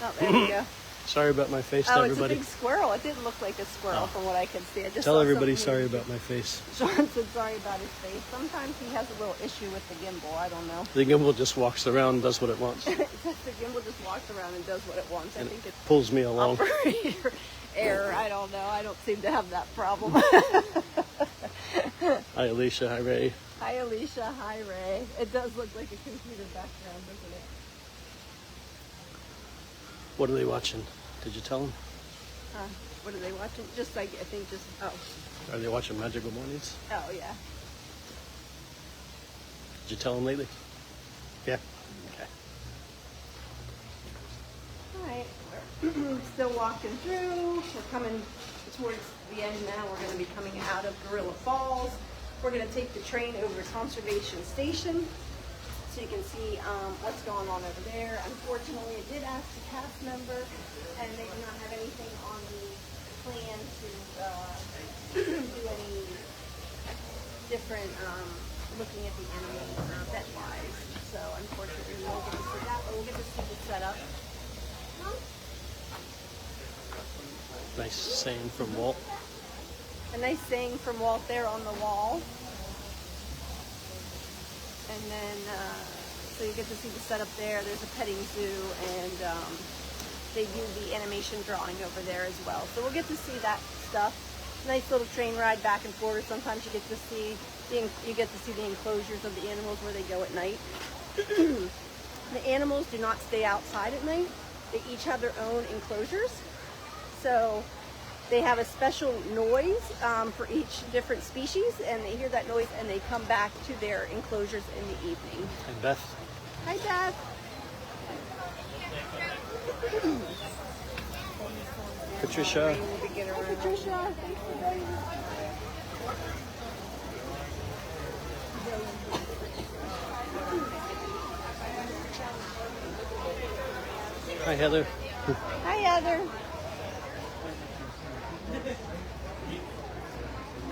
Oh, there we go. Sorry about my face to Oh, everybody. it's a big squirrel. It didn't look like a squirrel from what I could see. I just Tell saw everybody something. sorry about my face. Sean said sorry about his face. Sometimes he has a little issue with the gimbal. I don't know. The gimbal just walks around and does what it wants. The gimbal just walks around and does what it wants. I think it's Pulls me along. operator error. I don't know. I don't seem to have that problem. Hi, Alicia. Hi, Ray. Hi, Alicia. Hi, Ray. It does look like a computer background, doesn't it? What are they watching? Did you tell them? What are they watching? Just like, I think just, oh. Are they watching Magical Mornings? Oh, yeah. Did you tell them lately? Yeah. Okay. All right, we're still walking through. We're coming towards the end now. We're going to be coming out of Gorilla Falls. We're going to take the train over to Conservation Station so you can see what's going on over there. Unfortunately, I did ask the cast member, and they do not have anything on the plan to do any different looking at the animals vet-wise. So unfortunately, we won't get to see that, but we'll get to see the setup. Nice saying from Walt. A nice saying from Walt there on the wall. And then, so you get to see the setup there. There's a petting zoo, and they do the animation drawing over there as well. So we'll get to see that stuff. Nice little train ride back and forth. Sometimes you get to see the enclosures of the animals where they go at night. The animals do not stay outside at night. They each have their own enclosures. So they have a special noise for each different species, and they hear that noise and they come back to their enclosures in the evening. And Beth. Hi, Beth. Patricia. Hi, Patricia. Thanks for joining us. Hi, Heather. Hi, Heather.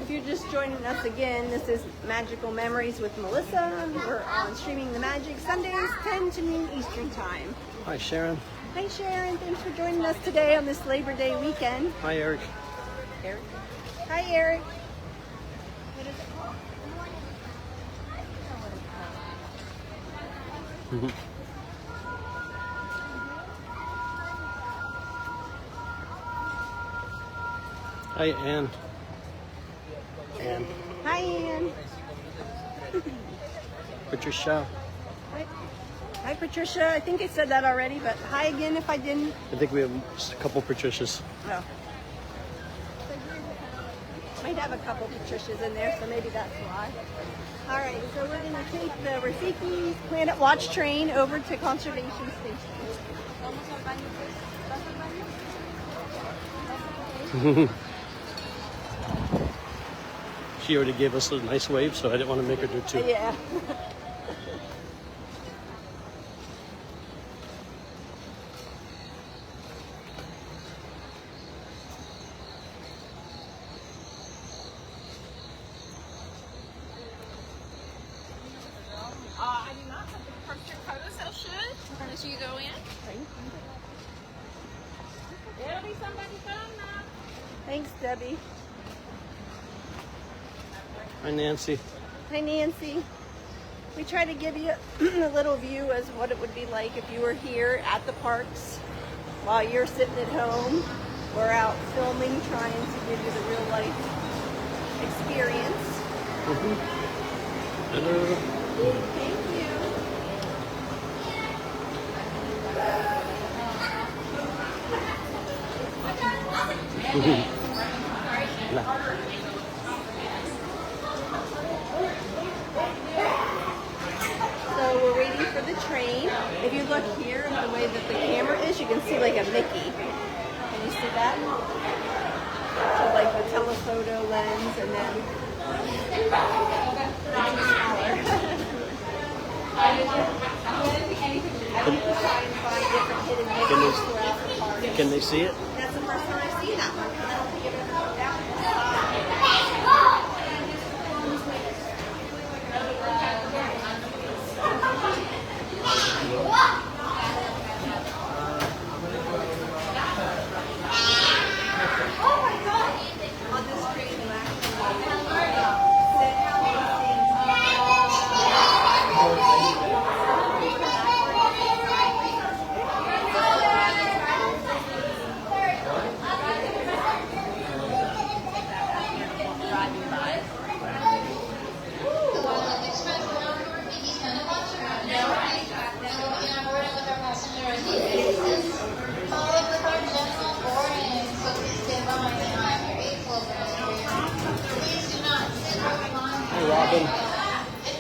If you're just joining us again, this is Magical Memories with Melissa. We're on Streaming the Magic Sundays, 10 to noon Eastern Time. Hi, Sharon. Hi, Sharon. Thanks for joining us today on this Labor Day weekend. Hi, Eric. Eric. Hi, Eric. Hi, Ann. Ann. Hi, Ann. Patricia. Hi, Patricia. I think I said that already, but hi again if I didn't. I think we have just a couple Patricias. Oh. Might have a couple Patricias in there, so maybe that's why. All right, so we're going to take the Rafiki Planet Watch train over to Conservation Station. She already gave us a nice wave, so I didn't want to make her do two. Yeah. I do not have the perfect photo session. As you go in. There'll be somebody phone now. Thanks, Debbie. Hi, Nancy. Hi, Nancy. We try to give you a little view as what it would be like if you were here at the parks while you're sitting at home. We're out filming, trying to give you the real life experience. Hello. Thank you. So we're waiting for the train. If you look here, the way that the camera is, you can see like a Mickey. Can you see that? So like the telephoto lens, and then Can they see it? that's the first time I've seen that one. And then I'll give it down. Oh my God! On this train, you actually sit down Hi, Robin.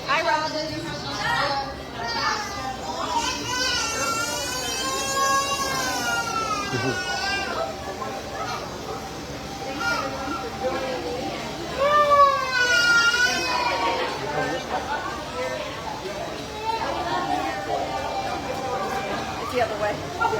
Hi, Robin. It's the other way. The other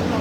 way.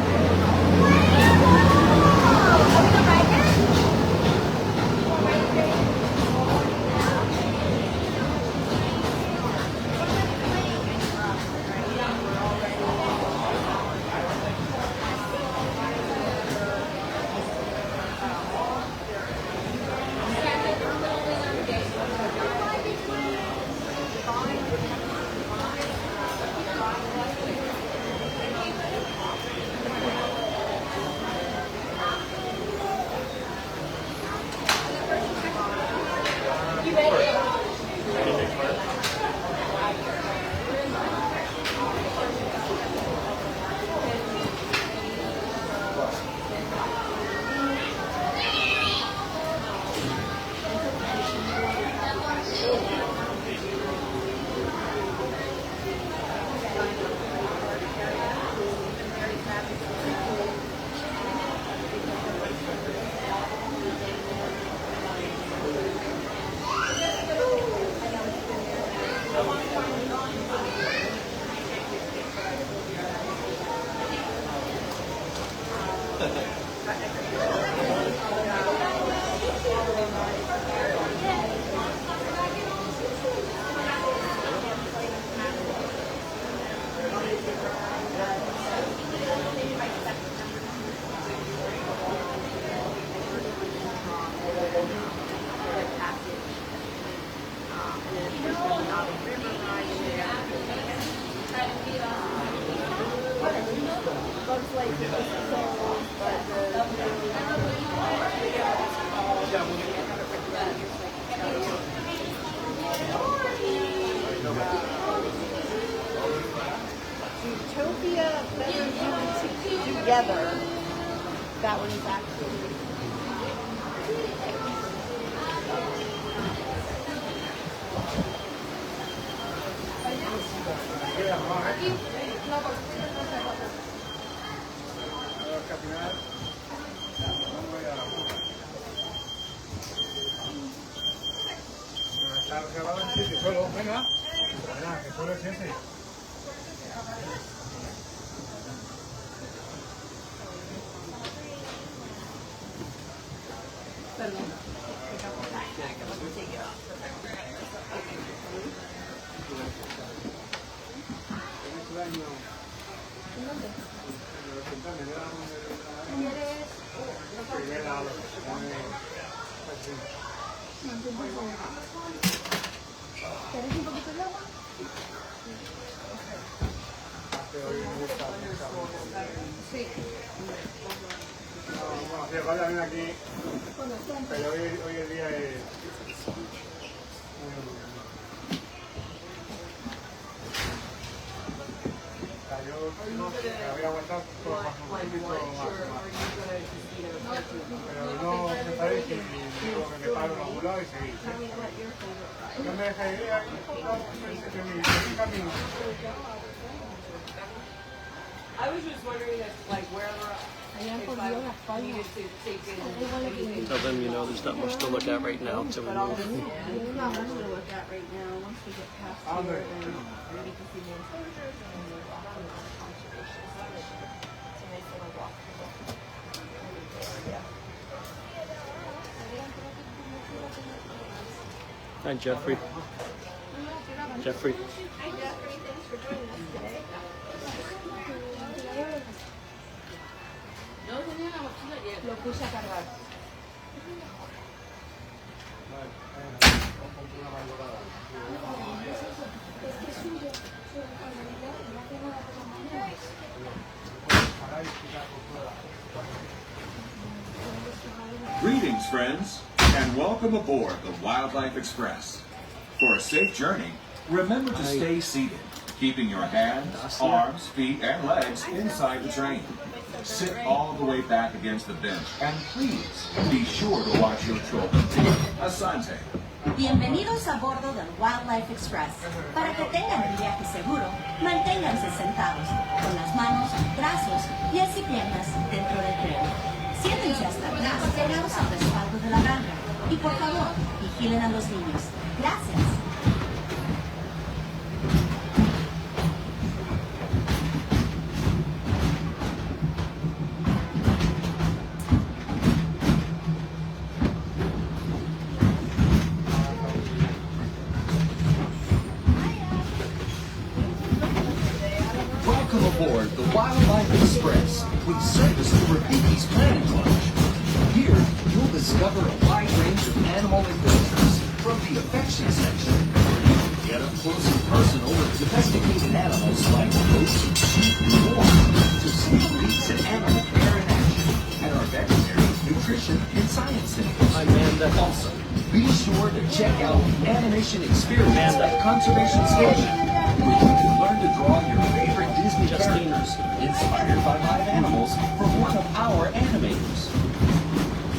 Utopia better together. That one is actually. Bueno, aquí, pero hoy el día es yo no había aguantado por más un poquito más. Pero no me parece que digo que me paro en algún lado y seguir. No me deja ir ahí, mi camino. I was just wondering if, like, wherever, if I needed to take in anything. Tell them, you know, there's not much to look at right now until we move. There's not much to look at right now. Once we get past here, then we can see the enclosures and then we'll walk through the conservation side. It's a nice little walk through the area. Hi, Jeffrey. Jeffrey. Hi, Jeffrey. Thanks for joining us today. Lo puse a cargar. Greetings, friends, and welcome aboard the Wildlife Express. For a safe journey, remember to stay seated, keeping your hands, arms, feet, and legs inside the train. Sit all the way back against the bench, and please be sure to watch your children. Asante. Bienvenidos a bordo del Wildlife Express. Para que tengan un viaje seguro, manténganse sentados, con las manos, brazos, pies y piernas dentro del tren. Siéntense hasta atrás, pegados al respaldo de la barra. Y por favor, vigilen a los niños. Gracias. Welcome aboard the Wildlife Express, with service over Piggy's Planet Lodge. Here, you'll discover a wide range of animal adventures, from the affection section, where you can get up close and personal with domesticated animals like goats, sheep, and more, to sneak peeks at animal care in action, and our veterinary, nutrition, and science centers. Also, be sure to check out Animation Experience at Conservation Station, where you can learn to draw your favorite Disney characters, inspired by live animals, from one of our animators.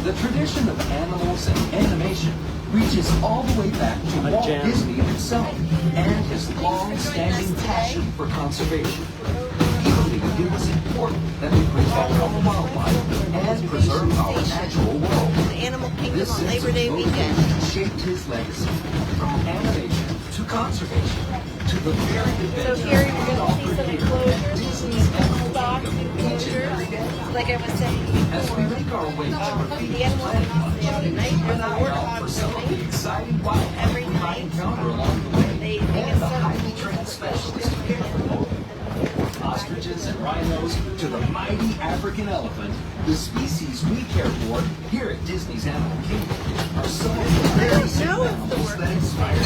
The tradition of animals and animation reaches all the way back to Walt Disney himself and his long-standing passion for conservation. He believed it was important that we protect our wildlife and preserve our natural world. Animal Kingdom This on sense Labor of Day weekend. motivation shaped his legacy, from animation to conservation to the very So adventure here you're we going to offer see some here at enclosures, some Disney's animal dogs. talk to villagers, like I was saying As we make our way to the animals are not stay out at night. There's a warthog some of the roaming exciting wildlife every we might night. encounter along the way, They and get the highly circles. trained specialists who care for both. From ostriches and rhinos to the mighty African elephant, the species we care for here at Disney's Animal Kingdom are some of the very animals that inspire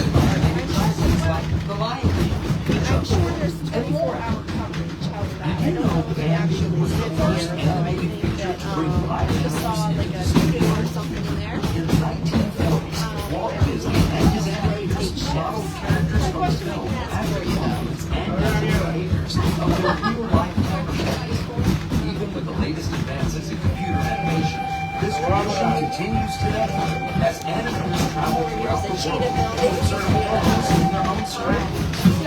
classics like The Lion King, The I'm sure Jungle, there's and 24-hour more. coverage of that. Did I you don't know know if they Bambi actually was the sit first here, but I animated think feature that to bring live I just saw animals like into a studios? video or something in there. In the 1940s, Walt Disney and his animators modeled characters from the film after the elements and natural behaviors of their real-life counterparts. Even with the latest advances in computer animation, this tradition continues today as animators travel throughout the world, observing animals in their own surroundings. And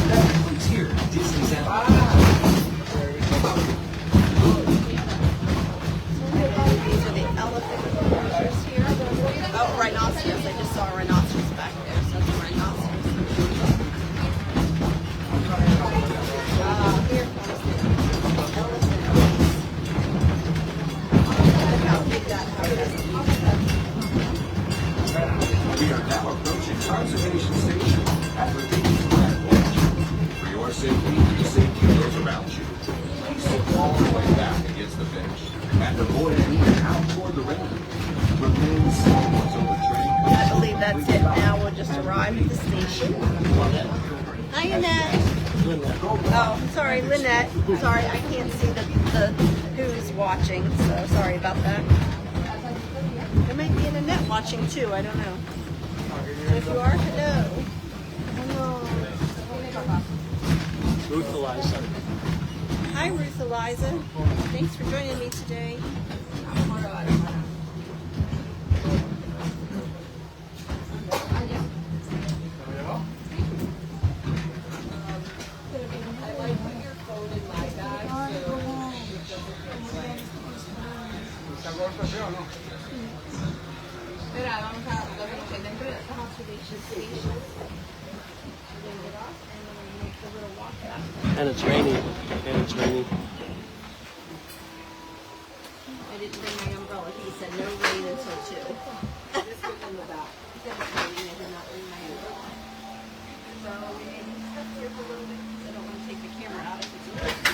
that includes here at Disney's Animal Kingdom. These are the elephant enclosures here. Oh, rhinoceros. I just saw a rhinoceros back there. So it's a rhinoceros. Here comes the elephant. Look how big that house is. We are now approaching Conservation Station at Rafini's Planet Lodge. For your safety and the safety of those around you, please sit all the way back against the finish and avoid leaning out toward the railing. Remain silent over train. I believe that's it now. We'll just arrive at the station. Hi, Annette. Oh, sorry, Lynette. Sorry, I can't see the who's watching, so sorry about that. There might be an Annette watching too. I don't know. So if you are, hello. Hello. Ruth Eliza. Hi, Ruth Eliza. Thanks for joining me today. Espera, vamos a dormir dentro de la Conservation station. We're gonna get off and we're gonna make the little walk back. And it's raining. And it's raining. I didn't bring my umbrella. He said no rain until 2. Just give them the back. He said it's raining. I did not bring my umbrella. So we may be stuck here for a little bit because I don't want to take the camera out if it's raining.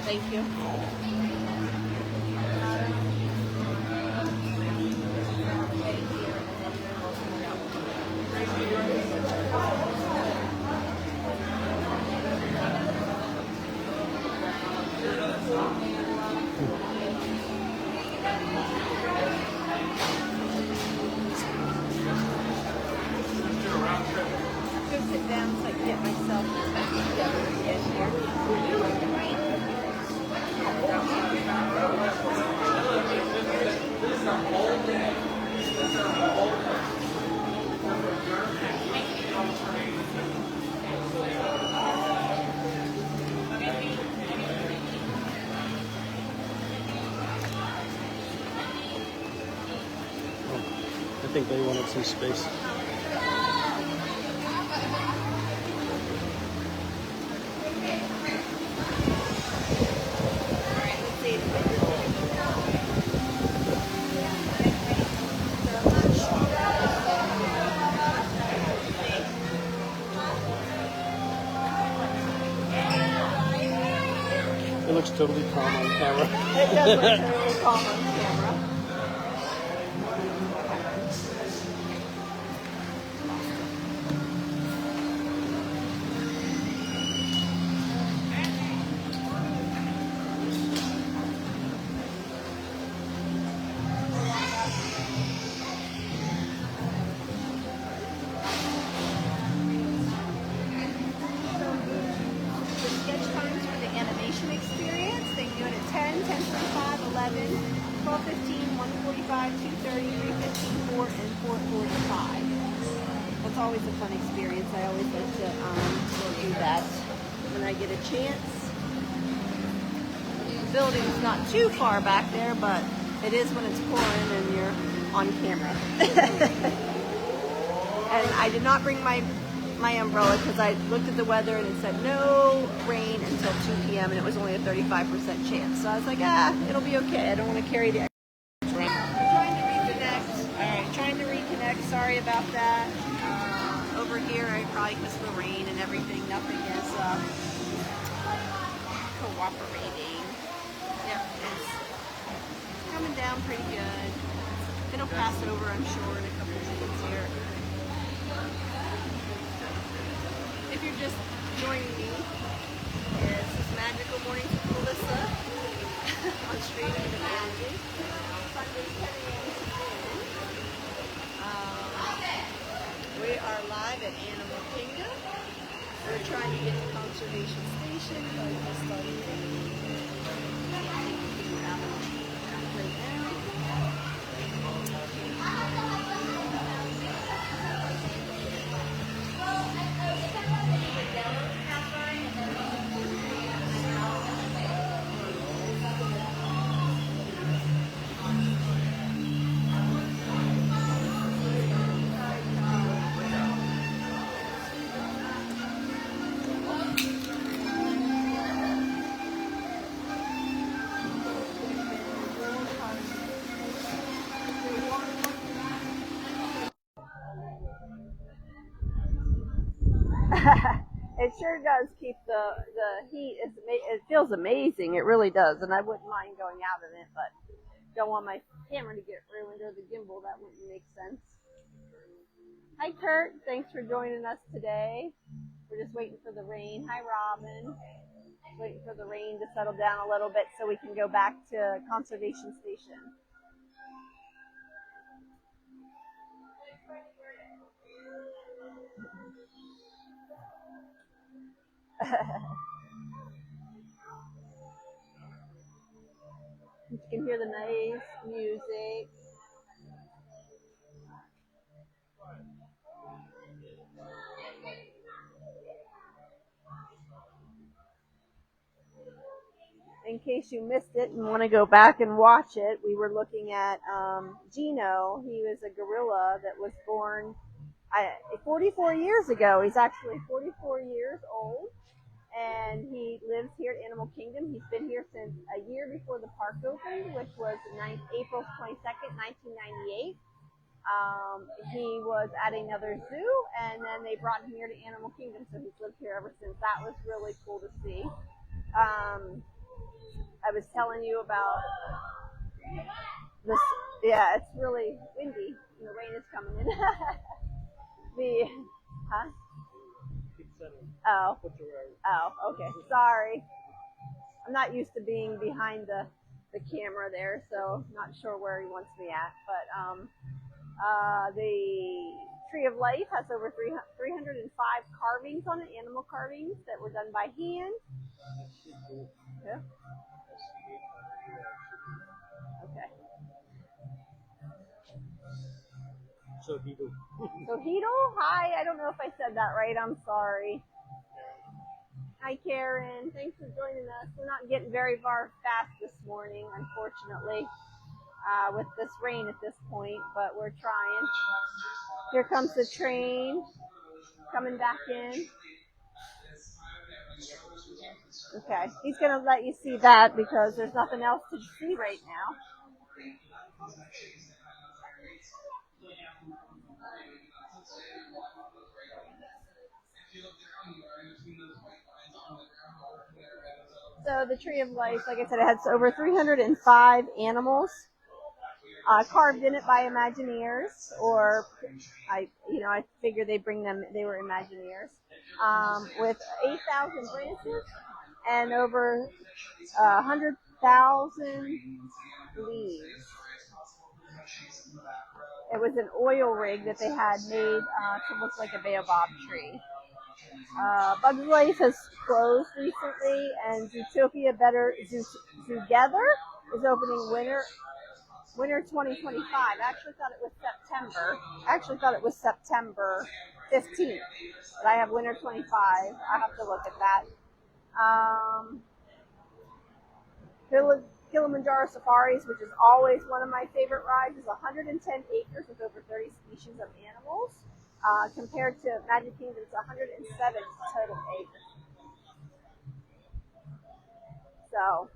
Thank you. Thank you. Go sit down so I can get myself back together again here. I think they wanted some space. It looks totally calm on camera. It does look really calm on camera. Sketch times for the animation experience. They can do it at 10, 10:45, 11, 12:15, 1:45, 2:30, 3:15, 4, and 4:45. That's always a fun experience. I always like to do that when I get a chance. The building's not too far back there, but it is when it's pouring and you're on camera. And I did not bring my umbrella because I looked at the weather and it said no rain until 2 p.m. and it was only a 35% chance. So I was like, it'll be okay. I don't want to carry the extra. Trying to reconnect. All right, trying to reconnect. Sorry about that. Over here, I probably missed the rain and everything. Nothing is cooperating. Yep, it's coming down pretty good. It'll pass over, I'm sure, in a couple of minutes here. If you're just joining me, it's this magical morning with Melissa on Streaming the Magic. Sunday 10 a.m. We are live at Animal Kingdom. We're trying to get to Conservation Station, but I just started out right now. It sure does keep the heat. It feels amazing. It really does, and I wouldn't mind going out in it, but don't want my camera to get ruined or the gimbal. That wouldn't make sense. Hi, Kurt. Thanks for joining us today. We're just waiting for the rain. Hi, Robin. Waiting for the rain to settle down a little bit so we can go back to Conservation Station. You can hear the nice music. In case you missed it and want to go back and watch it, we were looking at Gino. He was a gorilla that was born 44 years ago. He's actually 44 years old, and he lives here at Animal Kingdom. He's been here since a year before the park opened, which was April 22nd, 1998. He was at another zoo, and then they brought him here to Animal Kingdom, so he's lived here ever since. That was really cool to see. I was telling you about this. Yeah, it's really windy, and the rain is coming in. Oh, okay. Sorry. I'm not used to being behind the camera there, so not sure where he wants me at. But the Tree of Life has over 305 carvings on it, animal carvings that were done by hand. Yeah. Okay. Sohito? Hi, I don't know if I said that right. I'm sorry. Hi, Karen. Thanks for joining us. We're not getting very far fast this morning, unfortunately, with this rain at this point, but we're trying. Here comes the train coming back in. Okay, he's going to let you see that because there's nothing else to see right now. So the Tree of Life, like I said, it has over 305 animals carved in it by Imagineers, or I figure they were Imagineers, with 8,000 branches and over 100,000 leaves. It was an oil rig that they had made to look like a baobab tree. Bugs Life has closed recently, and Zootopia Together is opening winter 2025. I actually thought it was September 15th. But I have winter 25. I have to look at that. Kilimanjaro Safaris, which is always one of my favorite rides, is 110 acres with over 30 species of animals. Compared to Magic Kingdom's 107 total acres. So,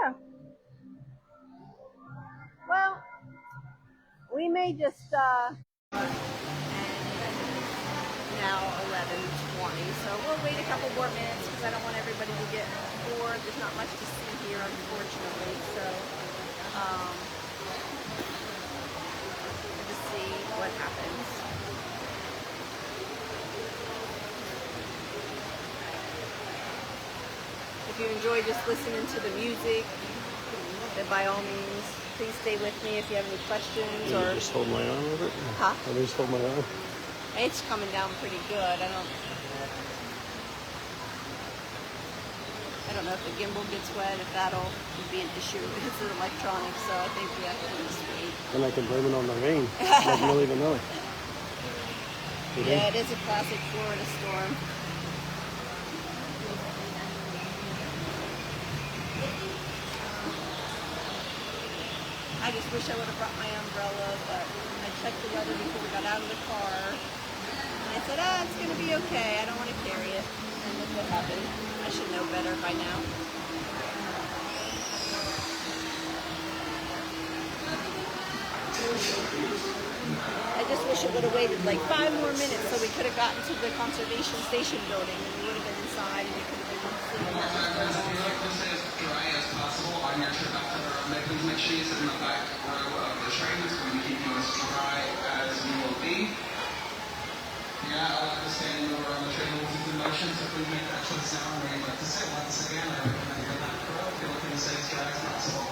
yeah. Well, we may just now 11:20, so we'll wait a couple more minutes because I don't want everybody to get bored. There's not much to see here, unfortunately, so we'll just see what happens. If you enjoy just listening to the music, then by all means, please stay with me if you have any questions. Can or you just hold my arm over it? Huh? Can you just hold my arm? It's coming down pretty good. I don't know if the gimbal gets wet, if that'll be an issue. It's an electronic, so I think we have to just wait. And I can blame it on the rain. Like, you don't even know it. Yeah, it is a classic Florida storm. I just wish I would have brought my umbrella, but I checked the weather before we got out of the car. And I said, it's going to be okay. I don't want to carry it. And look what happened. I should know better by now. I just wish it would have waited like 5 more minutes so we could have gotten to the conservation station building and we would have been inside and we could have been sleeping. As dry as possible on your trip back to the runway. Please make sure you sit in the back row of the train. It's going to keep you as dry as you will be. Yeah, I understand you were on the train rules in motion, so please make that choice now where you'd like to sit. Once again, I recommend you go back row if you're looking to stay as dry as possible.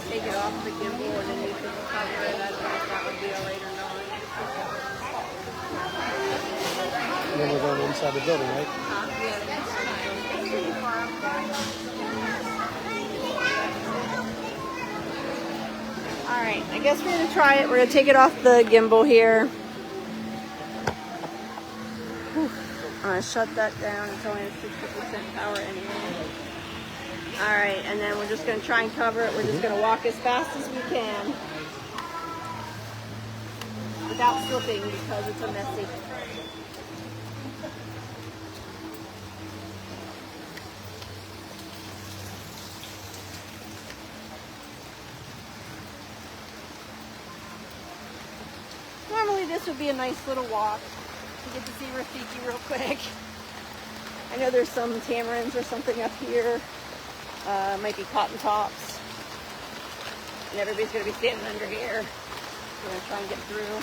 Take it off the gimbal and then you can cover it. I don't know if that would be alright or not. And then we're going inside the building, right? Alright, I guess we're going to try it. We're going to take it off the gimbal here. Whew. I'm going to shut that down. It's only at 60% power anyway. Alright, and then we're just going to try and cover it. We're just going to walk as fast as we can without slipping because it's a messy. Normally this would be a nice little walk. You get to see Rafiki real quick. I know there's some tamarins or something up here. Might be cotton tops. And everybody's going to be standing under here. We're going to try and get through.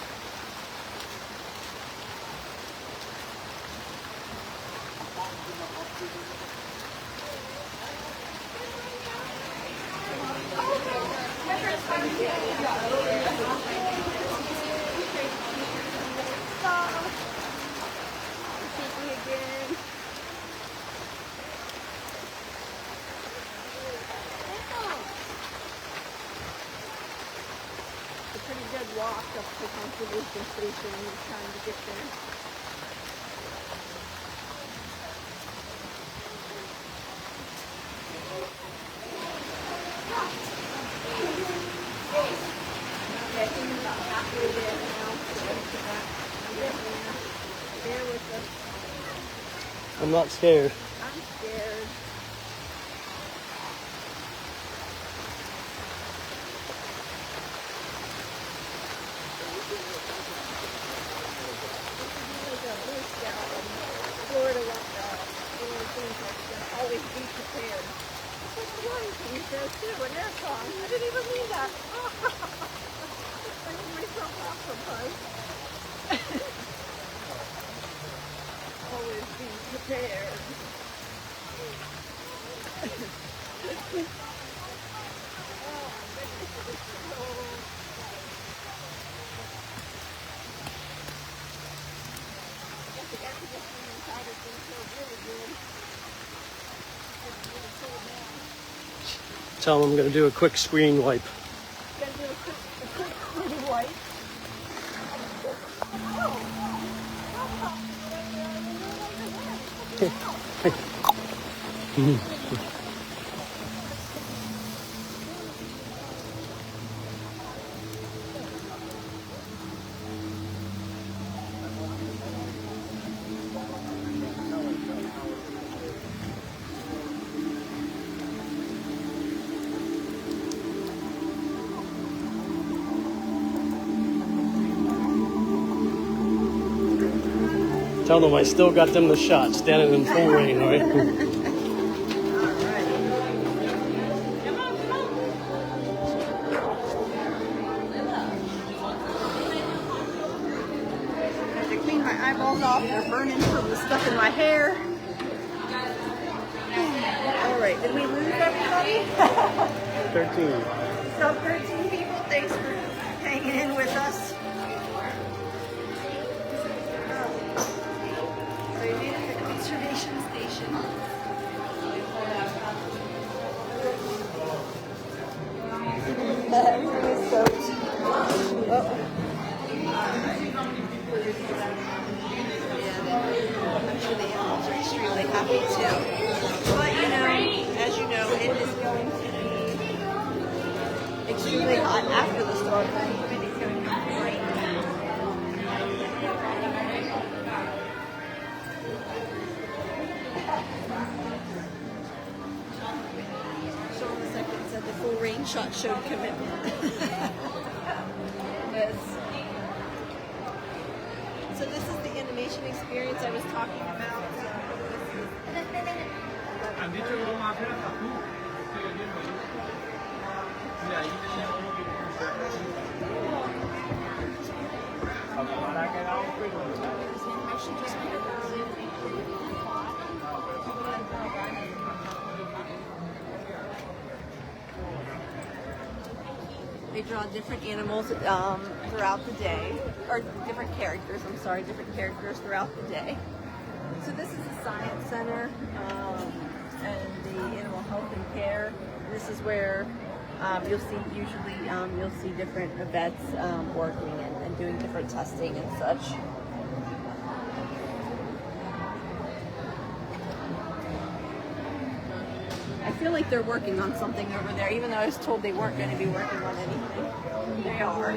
Again. It's a pretty good walk up to the conservation station and trying to get there. Okay, I think I'm about halfway there now. Bear with us. I'm not scared. I'm scared. Florida always be prepared. That's what Lion King says too in their song. I didn't even mean that. I make myself laugh sometimes. Always be prepared. Tell them I'm going to do a quick screen wipe. Gonna do a quick screen wipe. Tell them I still got them the shot, standing in full rain, all right? I have to clean my eyeballs off. They're burning from the stuff in my hair. All right, did we lose everybody? 13. So 13 people, thanks for hanging in with us. So we made it to the conservation station. Everything is soaked. Oh. I'm sure the animals are extremely happy too. But you know, as you know, it is going to be extremely hot after the storm. The humidity is going to be great. Sean the second said the full rain shot showed commitment. Yes. So this is the animation experience I was talking about. Han dicho que vamos a hacer hasta tú. Mira, ahí tenía uno que ha quedado They draw different animals throughout the day, or different characters, different characters throughout the day. So this is the Science Center and the Animal Health and Care. This is where you'll see different vets working and doing different testing and such. I feel like they're working on something over there, even though I was told they weren't going to be working on anything. They are.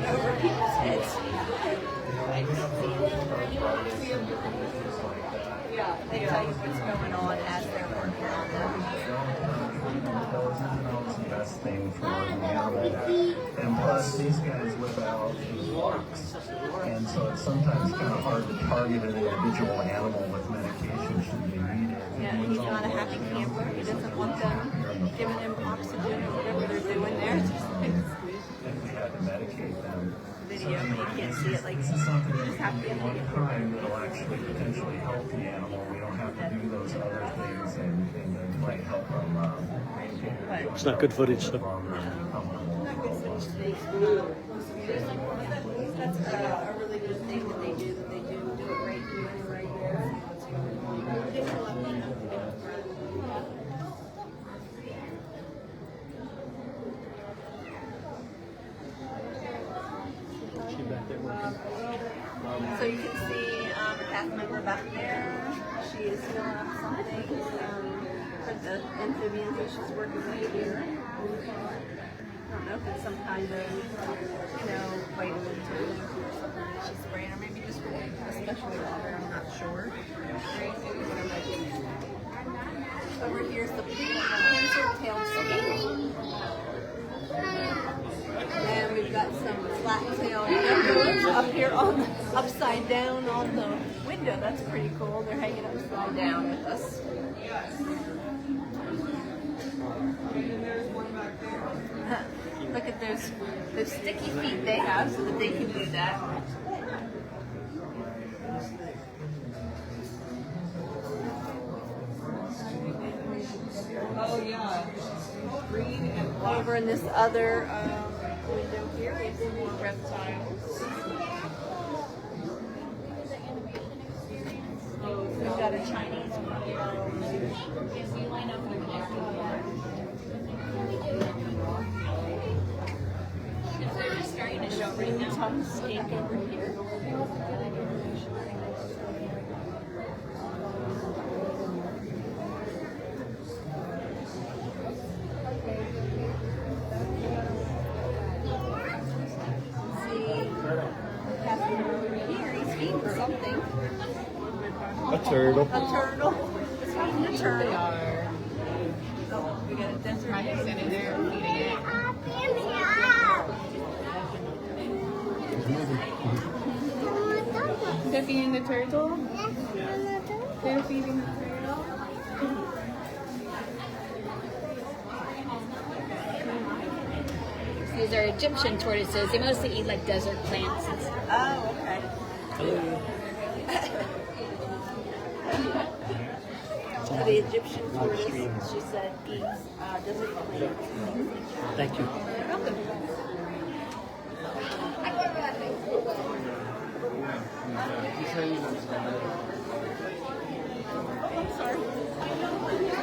Over people's heads. Yeah, they tell you what's going on as they're working on them. It's the best thing for the animal. And plus, these guys live out in parks. And so it's sometimes kind of hard to target an individual animal with medication should they need it. Yeah, he's not a happy camper. He doesn't want them giving him oxygen or whatever they're doing there. It's just like If we had to medicate them. video, but you can't see it. Like, This is something you just have to be able to one time that'll actually potentially help the animal. We don't have to do those other things and that might help them. It's not good footage, so. Not good footage today. That's a really good thing that they do. Do it right So you can see a cast member back there. She is filling up something for the amphibians that she's working with here. I don't know if it's some kind of, vitamin too or something that she's spraying, or maybe just a special water, I'm not sure. Over here's the pencil-tailed skate. And we've got some flat-tailed geckos up here upside down on the window. That's pretty cool. They're hanging upside down with us. Look at those sticky feet they have so that they can do that. Oh yeah. Green and Over in this other window here, we have some more reptiles. We've got a Chinese one. Starting to show right now. Some skink over here. Something. A turtle. A turtle. It's eating a turtle. Oh, we got a desert bison in there eating it. They're feeding the turtle? They're feeding the turtle? These are Egyptian tortoises. They mostly eat like desert plants and stuff. Oh, okay. So the Egyptian tortoise, she said, eats desert plants. Thank you. You're welcome.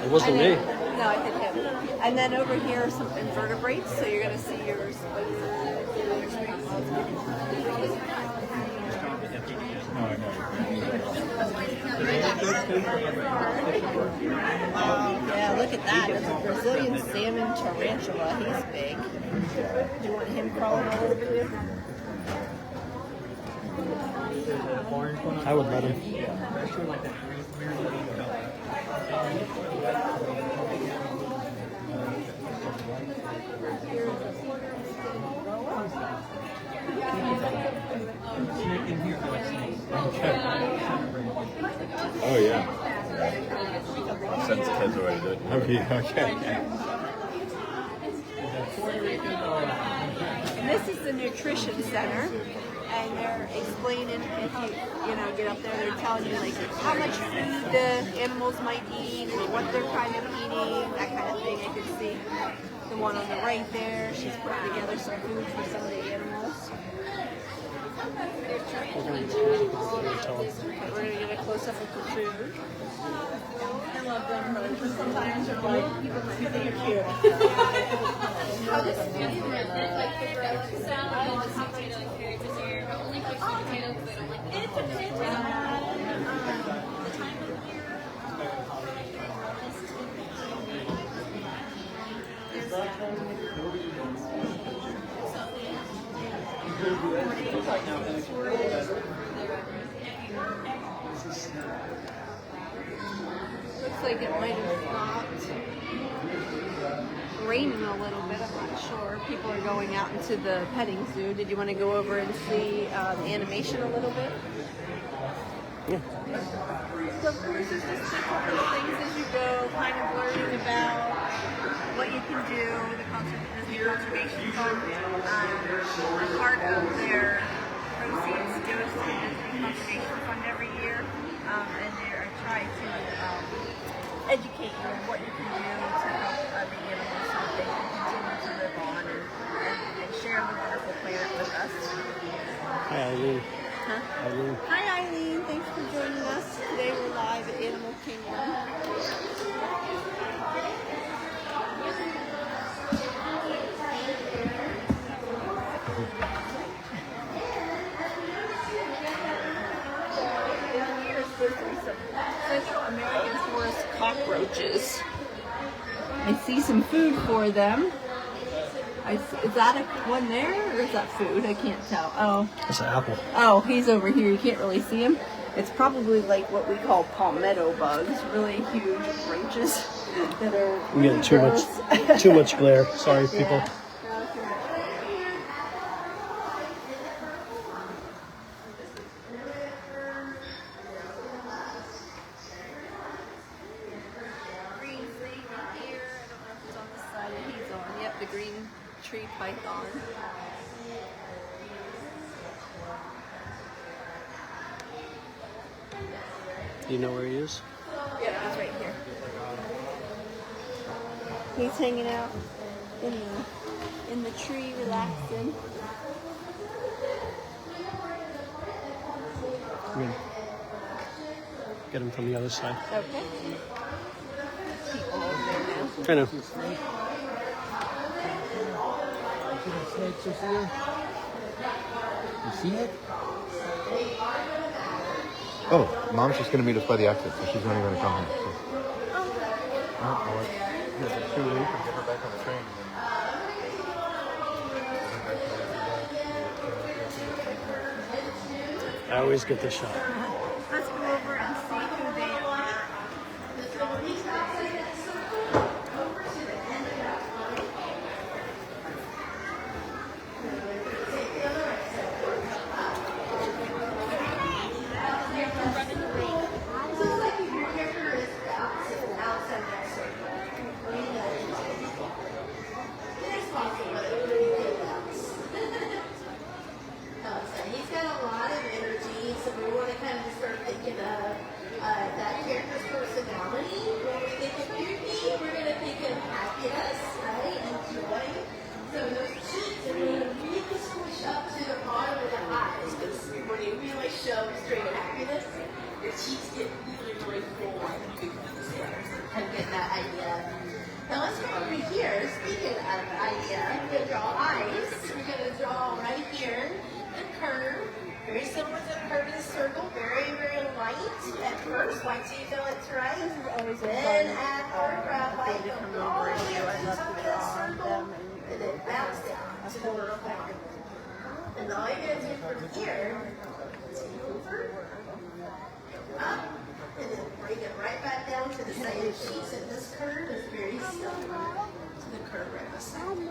It wasn't me. No, I hit him. And then over here are some invertebrates, so you're going to see yours. Yeah, look at that. That's a Brazilian salmon tarantula. He's big. Do you want him crawling all over you? I would let him. Oh yeah. Since the kids already did. Okay. And this is the nutrition center, and they're explaining if you get up there, they're telling you like how much food the animals might eat or what they're kind of eating, that kind of thing. You can see the one on the right there. She's putting together some food for some of the animals. We're going to get a close-up of the food. I love them, but sometimes they're like, people think they're cute. Looks like it might have stopped raining a little bit, I'm not sure. People are going out into the petting zoo. Did you want to go over and see the animation a little bit? Yeah. So of course it's just a couple of things as you go, kind of learning about what you can do, the Conservation Fund. A part of their proceeds goes to the Disney Conservation Fund every year, and they're trying to educate you on what you can do to help the animals so that they can continue to live on and share the wonderful planet with us. Hi, Eileen. Huh? Eileen. Hi Eileen, thanks for joining us. Today we're live at Animal Kingdom. cockroaches. I see some food for them. Is that one there, or is that food? I can't tell. Oh. It's an apple. Oh, he's over here. You can't really see him. It's probably like what we call palmetto bugs, really huge roaches that are I'm getting too much glare. Sorry, people. Yeah. Green flame here. I don't know if it's on the side that he's on. Yep, the green tree python. Do you know where he is? Yep, he's right here. He's hanging out in the tree, relaxing. I'm gonna get him from the other side. Okay. People over there now. I know. You see it? Oh, Mom's just going to meet us by the exit, so she's not even going to come here. So. I'll let she leave and get her back on the train. I always get the shot. Let's go over and see who they are. He's got a lot of energy, so we want to kind of start thinking of that character's personality. When we think of beauty, we're going to think of happiness, right, and joy. So those cheeks are going to really squish up to the bottom of the eyes, because when you really show straight happiness, your cheeks get really, really full and big things there. So kind of get that idea. Now let's go over here. Speaking of idea, we're going to draw eyes. We're going to draw right here a curve, very similar to the curve of the circle, very, very light at first, once you feel it's right. Then add our light all the way up to the top of the circle, and then bounce down to the little corner. And all you're going to do from here is over, up, and then bring it right back down to the side of the cheeks. And this curve is very similar to the curve right beside it.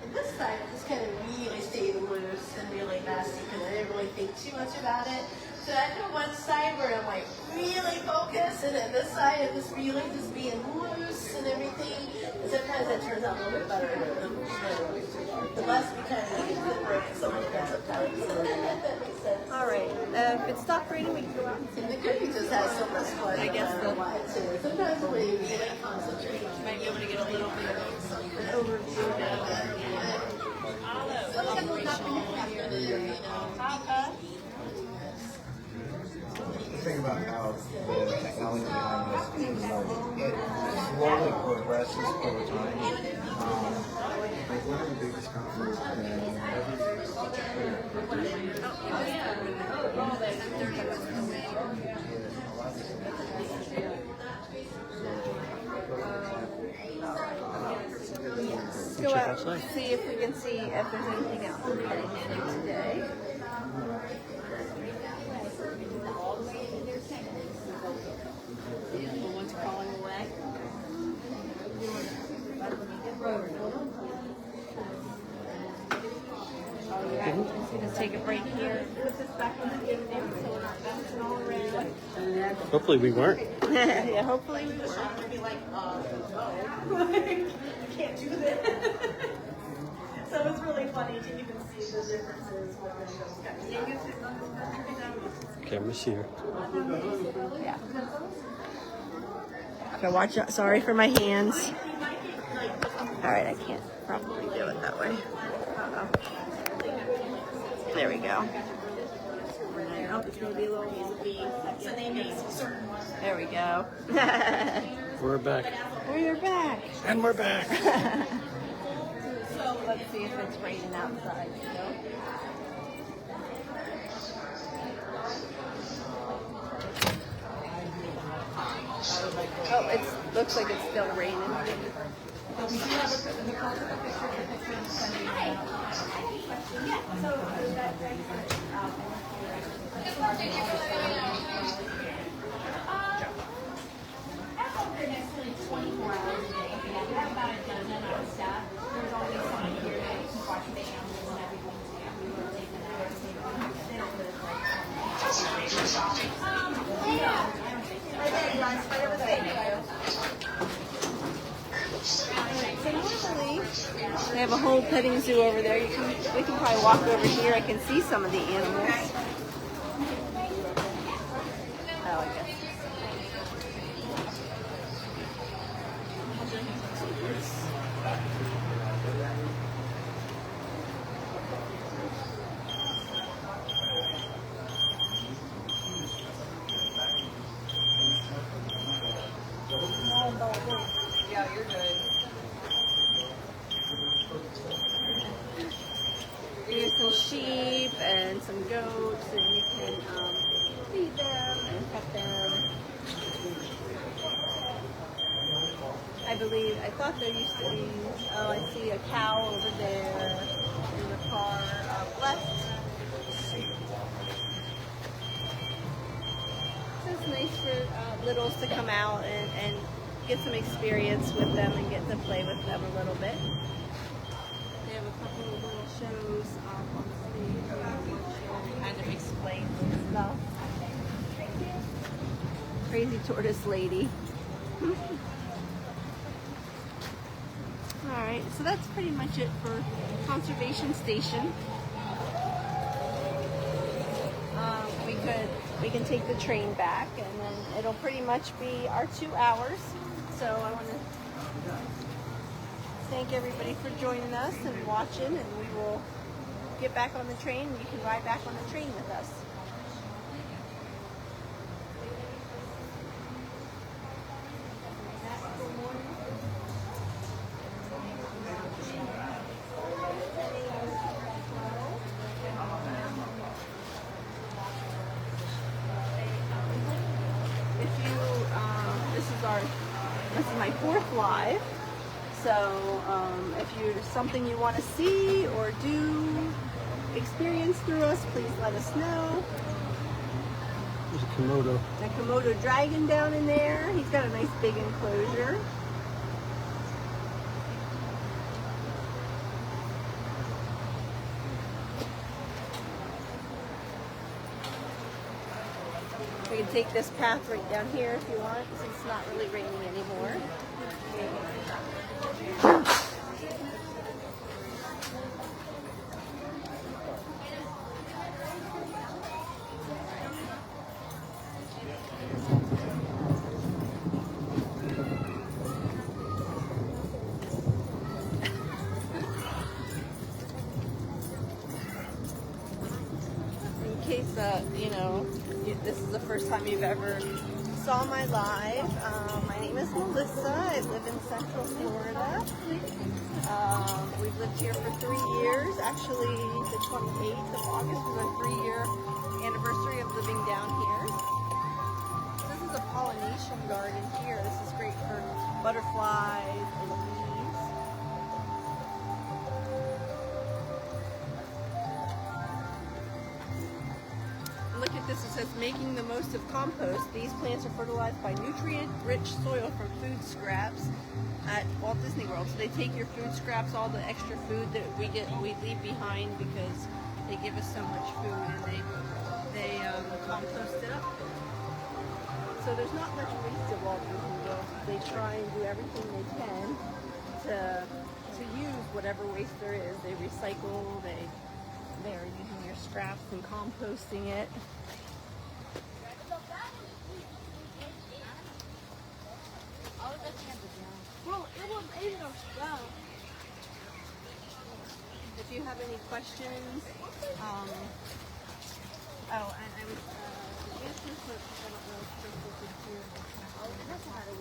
And this side just kind of really stayed loose and really messy because I didn't really think too much about it. So I do one side where I'm like really focused, and then this side I'm just really just being loose and everything. And sometimes that turns out a little bit better. The less we kind of deliberate and so much better sometimes. That makes sense. All right. If it stopped raining, we can go out and see. And the cookie just has so much fun. I guess the sometimes when you really concentrate, you might be able to get a little bit of an overview of The thing about how the technology behind this is it slowly progresses over time. Like one of the big discoveries Let's go out and see if we can see if there's anything else we're heading into today. The one's crawling away. Let's take a break here. Put this back on the table so we're not bouncing all around. Hopefully we weren't. Yeah, hopefully we weren't. can't do that. So it's really funny to even see the differences within those kinds of Camera's here. Yeah. Okay, watch out. Sorry for my hands. All right, I can't probably do it that way. Uh-oh. There we go. Oh, it's going to be a little easy. There we go. We're back. We're back. And we're back. So let's see if it's raining outside. Oh, looks like it's still raining. But we do have the picture of Sunday night. So normally they have a whole petting zoo over there. We can probably walk over here. I can see some of the animals. Oh, I guess. Yeah, you're good. Here's some sheep and some goats, and you can feed them and pet them. I thought there used to be, oh, I see a cow over there in the far left. So it's nice for littles to come out and get some experience with them and get to play with them a little bit. They have a couple of little shows on stage where kind of explain some stuff. Crazy tortoise lady. Alright, so that's pretty much it for Conservation Station. We can take the train back, and then it'll pretty much be our 2 hours. So I want to thank everybody for joining us and watching, and we will get back on the train, and you can ride back on the train with us. This is my 4th live, so if there's something you want to see or do, experience through us, please let us know. There's a Komodo. A Komodo dragon down in there. He's got a nice big enclosure. We can take this path right down here if you want, since it's not really raining anymore. In case, this is the first time you've ever saw my live. My name is Melissa. I live in Central Florida. We've lived here for 3 years. Actually, the 28th of August was our 3-year anniversary of living down here. This is a pollination garden here. This is great for butterflies and bees. Look at this, it says making the most of compost. These plants are fertilized by nutrient-rich soil from food scraps at Walt Disney World. So they take your food scraps, all the extra food that we leave behind because they give us so much food, and they compost it up. So there's not much waste at Walt Disney World. They try and do everything they can to use whatever waste there is. They recycle, they're using your scraps and composting it. If you have any questions, and I would answer for, I don't know if Crystal could hear this.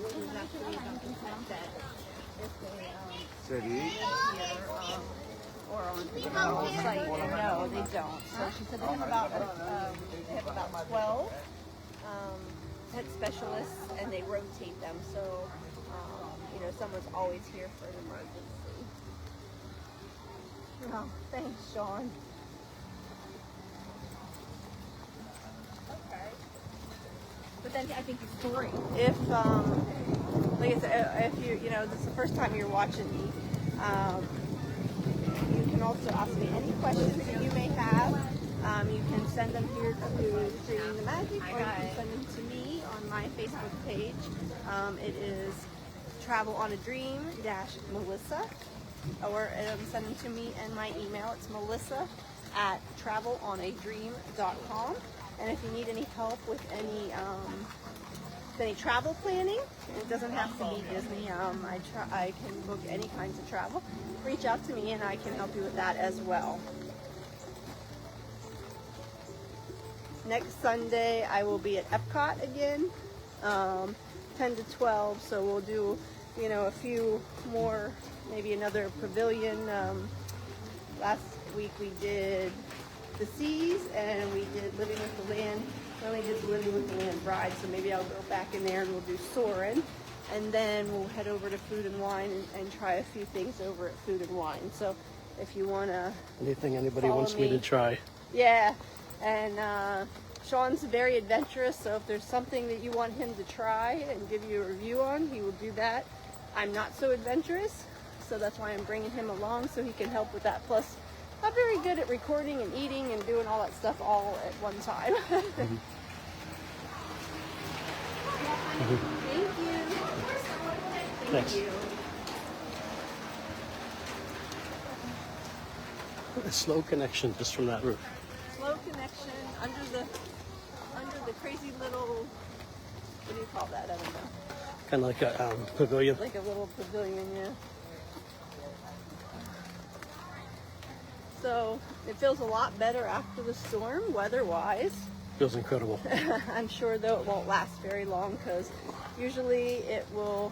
This is actually about the fact that if they live here or on the site, no, they don't. So she said they have about 12 pet specialists, and they rotate them. So you know, someone's always here for an emergency. Oh, thanks, Sean. Okay. But then I think the story, if, like I said, if you know, this is the first time you're watching me, you can also ask me any questions that you may have. You can send them here to Creating the Magic, or you can send them to me on my Facebook page. It is Travel on a Dream -Melissa, or send them to me and my email. It's melissa@travelonadream.com. And if you need any help with any travel planning, it doesn't have to be Disney. I can book any kinds of travel. Reach out to me and I can help you with that as well. Next Sunday I will be at Epcot again, 10 to 12. So we'll do, you know, a few more, maybe another pavilion. Last week we did the Seas and we did Living with the Land. We only did the Living with the Land ride, so maybe I'll go back in there and we'll do Soarin'. And then we'll head over to Food and Wine and try a few things over at Food and Wine. So if you want to... Anything anybody wants me to try. Yeah, and Sean's very adventurous, so if there's something that you want him to try and give you a review on, he will do that. I'm not so adventurous, so that's why I'm bringing him along so he can help with that. Plus, I'm very good at recording and eating and doing all that stuff all at one time. Thank you. Thanks. You. A slow connection just from that roof. Slow connection under the crazy little, what do you call that? I don't know. Kind of like a pavilion. Like a little pavilion, yeah. So it feels a lot better after the storm, weather-wise. Feels incredible. I'm sure though it won't last very long because usually it will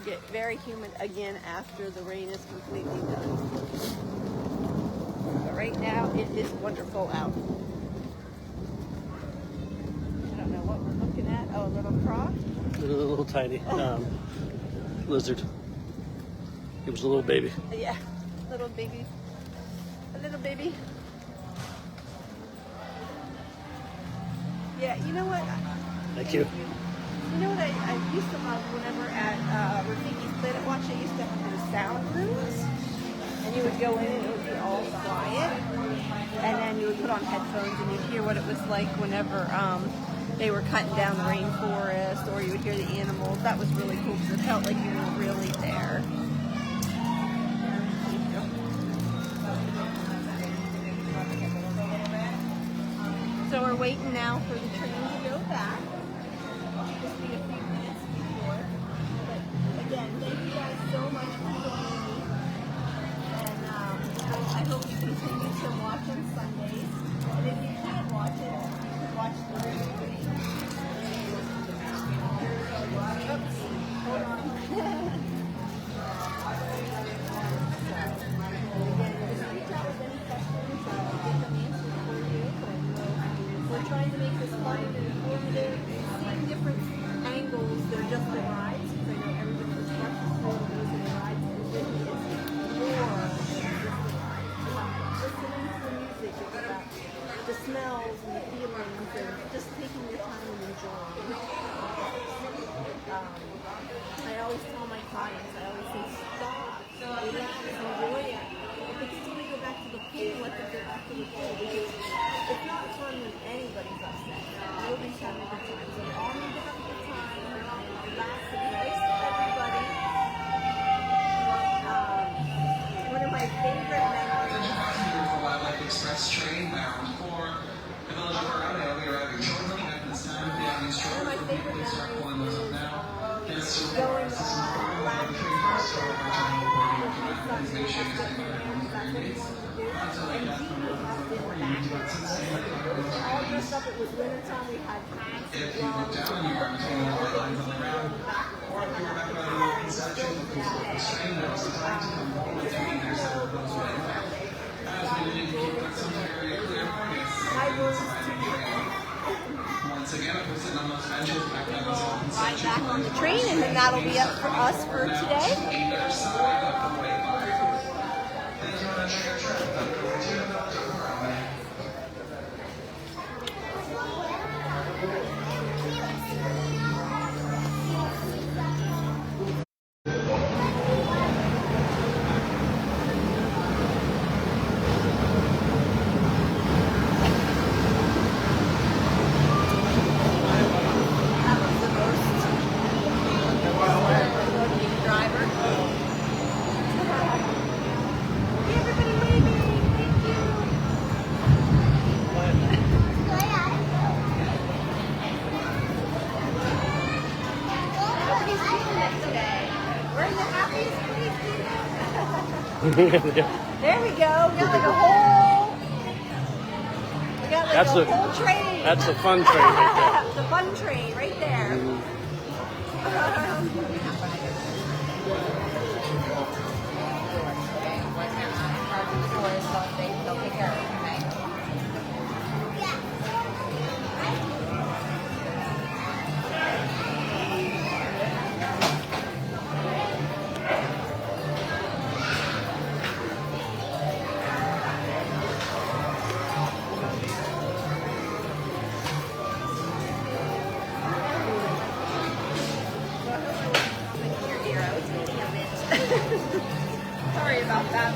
get very humid again after the rain is completely done. But right now it is wonderful out. I don't know what we're looking at. Oh, a little croc. A little tiny lizard. It was a little baby. Yeah, little baby. A little baby. Yeah, you know what? Thank you. You know what I used to love whenever at Rafiki's Planet Watch, I used to have those sound rooms. And you would go in and it would be all quiet. And then you would put on headphones and you'd hear what it was like whenever they were cutting down the rainforest, or you would hear the animals. That was really cool because it felt like you were really there. So we're waiting now for the train to go back. Just be a few minutes before. But again, thank you guys so much for joining me. And I hope you continue to watch on Sundays. And if you can't watch it, you can watch the replay. Oops, hold on. Again, just reach out with any questions. I'll get them answered for you. We're trying to make this fun and informative, seeing different angles than just the rides, because I know everybody was watching those in the rides, and Disney is more than just the rides. It's about listening to the music, it's about the smells and the feelings, and just taking your time and enjoying. I always tell my clients, I always say, stop, relax, enjoy it. If they still want to go back to the pool, let them go back to the pool, because it's not fun when anybody's upset. Nobody's having a good time. So we all need to have a good time. Relax and nice to everybody. One of my favorite memories. Beautiful Wildlife Express train bound for the village of Orlando. We'll be arriving shortly at this time. One of my favorite memories is going on last night. Make sure you stay there. And Gino hopped in the back. All dressed up, it was winter time, we had hats and gloves. Down, you are between the white lines on the ground, or if you were back on the open section, the train there was the time to come forward to intercept those way. As we did keep that some area clear, I was once again, it was ride back on the train, and then that'll be up for us for today. There we go. We got like a whole. We got like a whole train. That's a fun train right there. The fun train right there. Sorry about that.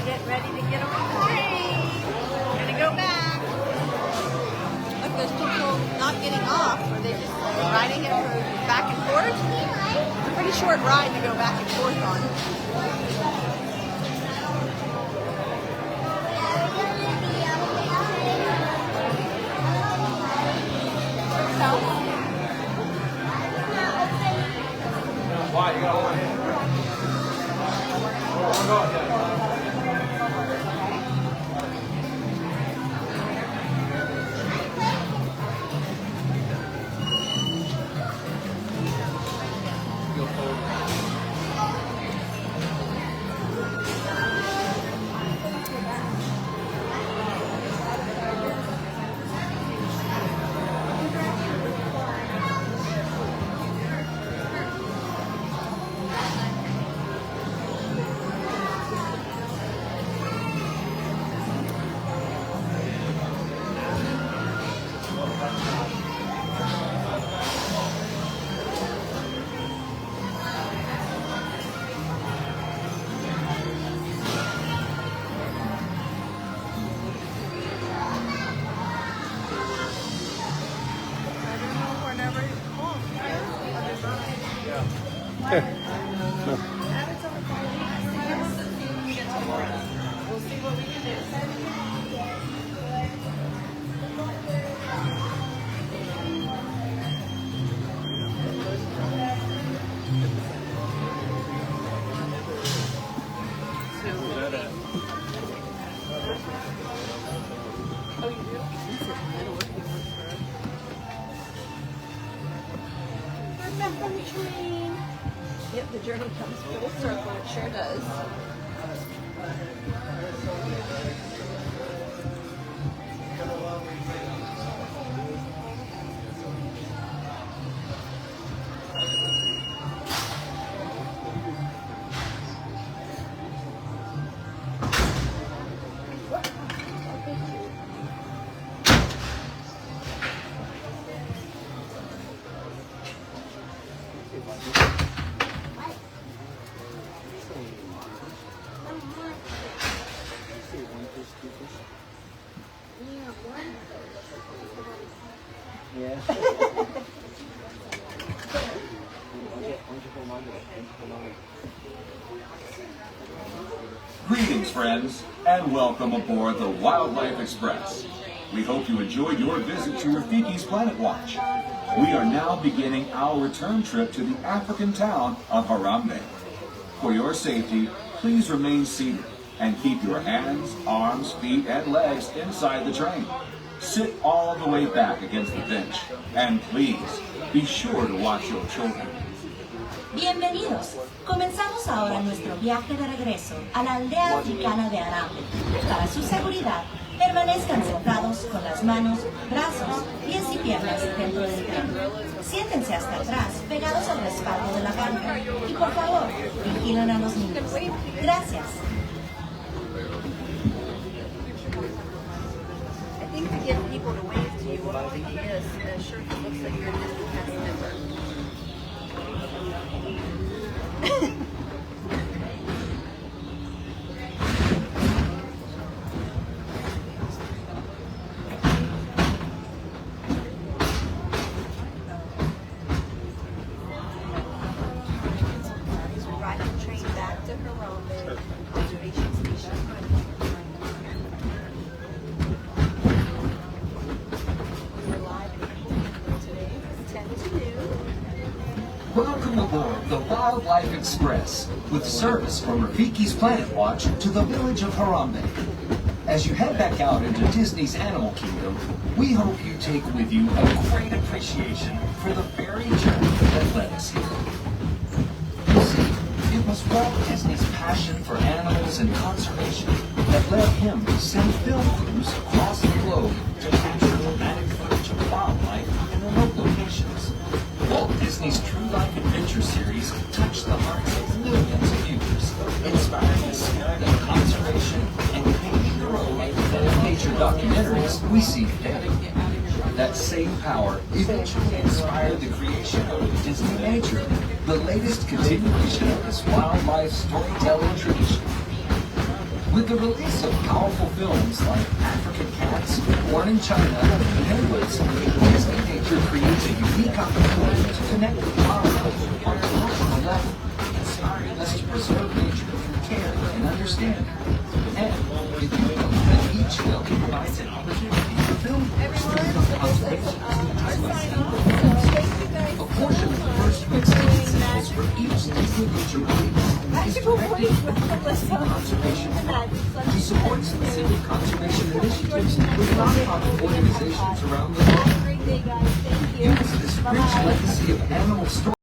Get ready to get on the train. Gonna go back. Look, there's people not getting off, or they just riding it back and forth. It's a pretty short ride to go back and forth on. Why? You got one hand. Yep, the journey comes full circle. It sure does. Greetings, friends, and welcome aboard the Wildlife Express. We hope you enjoyed your visit to Rafiki's Planet Watch. We are now beginning our return trip to the African town of Harambe. For your safety, please remain seated and keep your hands, arms, feet, and legs inside the train. Sit all the way back against the bench. And please, be sure to watch your children. Bienvenidos. Comenzamos ahora nuestro viaje de regreso a la aldea africana de Harambe. Para su seguridad, permanezcan sentados con las manos, brazos, pies y piernas dentro del tren. Siéntense hasta atrás, pegados al respaldo de la banca. Y por favor, vigilen a los niños. Gracias. I think to get people to wave to you, what I'm thinking is a shirt that looks like you're a Disney cast member. We're riding the train back to Harambe observation station. Welcome aboard the Wildlife Express, with service from Rafiki's Planet Watch to the village of Harambe. As you head back out into Disney's Animal Kingdom, we hope you take with you a great appreciation for the very journey that led us here. You see, it was Walt Disney's passion for animals and conservation that led him to send film crews across the globe to capture dramatic footage of wildlife in remote locations. Walt Disney's True Life Adventure series touched the hearts of millions of viewers, inspiring the spirit of conservation and paving the road for the nature documentaries we see today. That same power eventually inspired the creation of Disney Nature, the latest continuation of this wildlife storytelling tradition. With the release of powerful films like African Cats, Born in China, and Penguins, Disney Nature creates a unique opportunity to connect with wildlife on a cultural level, inspiring us to preserve nature through care and understanding. And if you know that each film provides an opportunity to build conservation to a portion of the first week's ticket sales for each Disney Nature release is directed to conservation to support specific conservation initiatives with nonprofit organizations around the world. Use this rich legacy of animal stories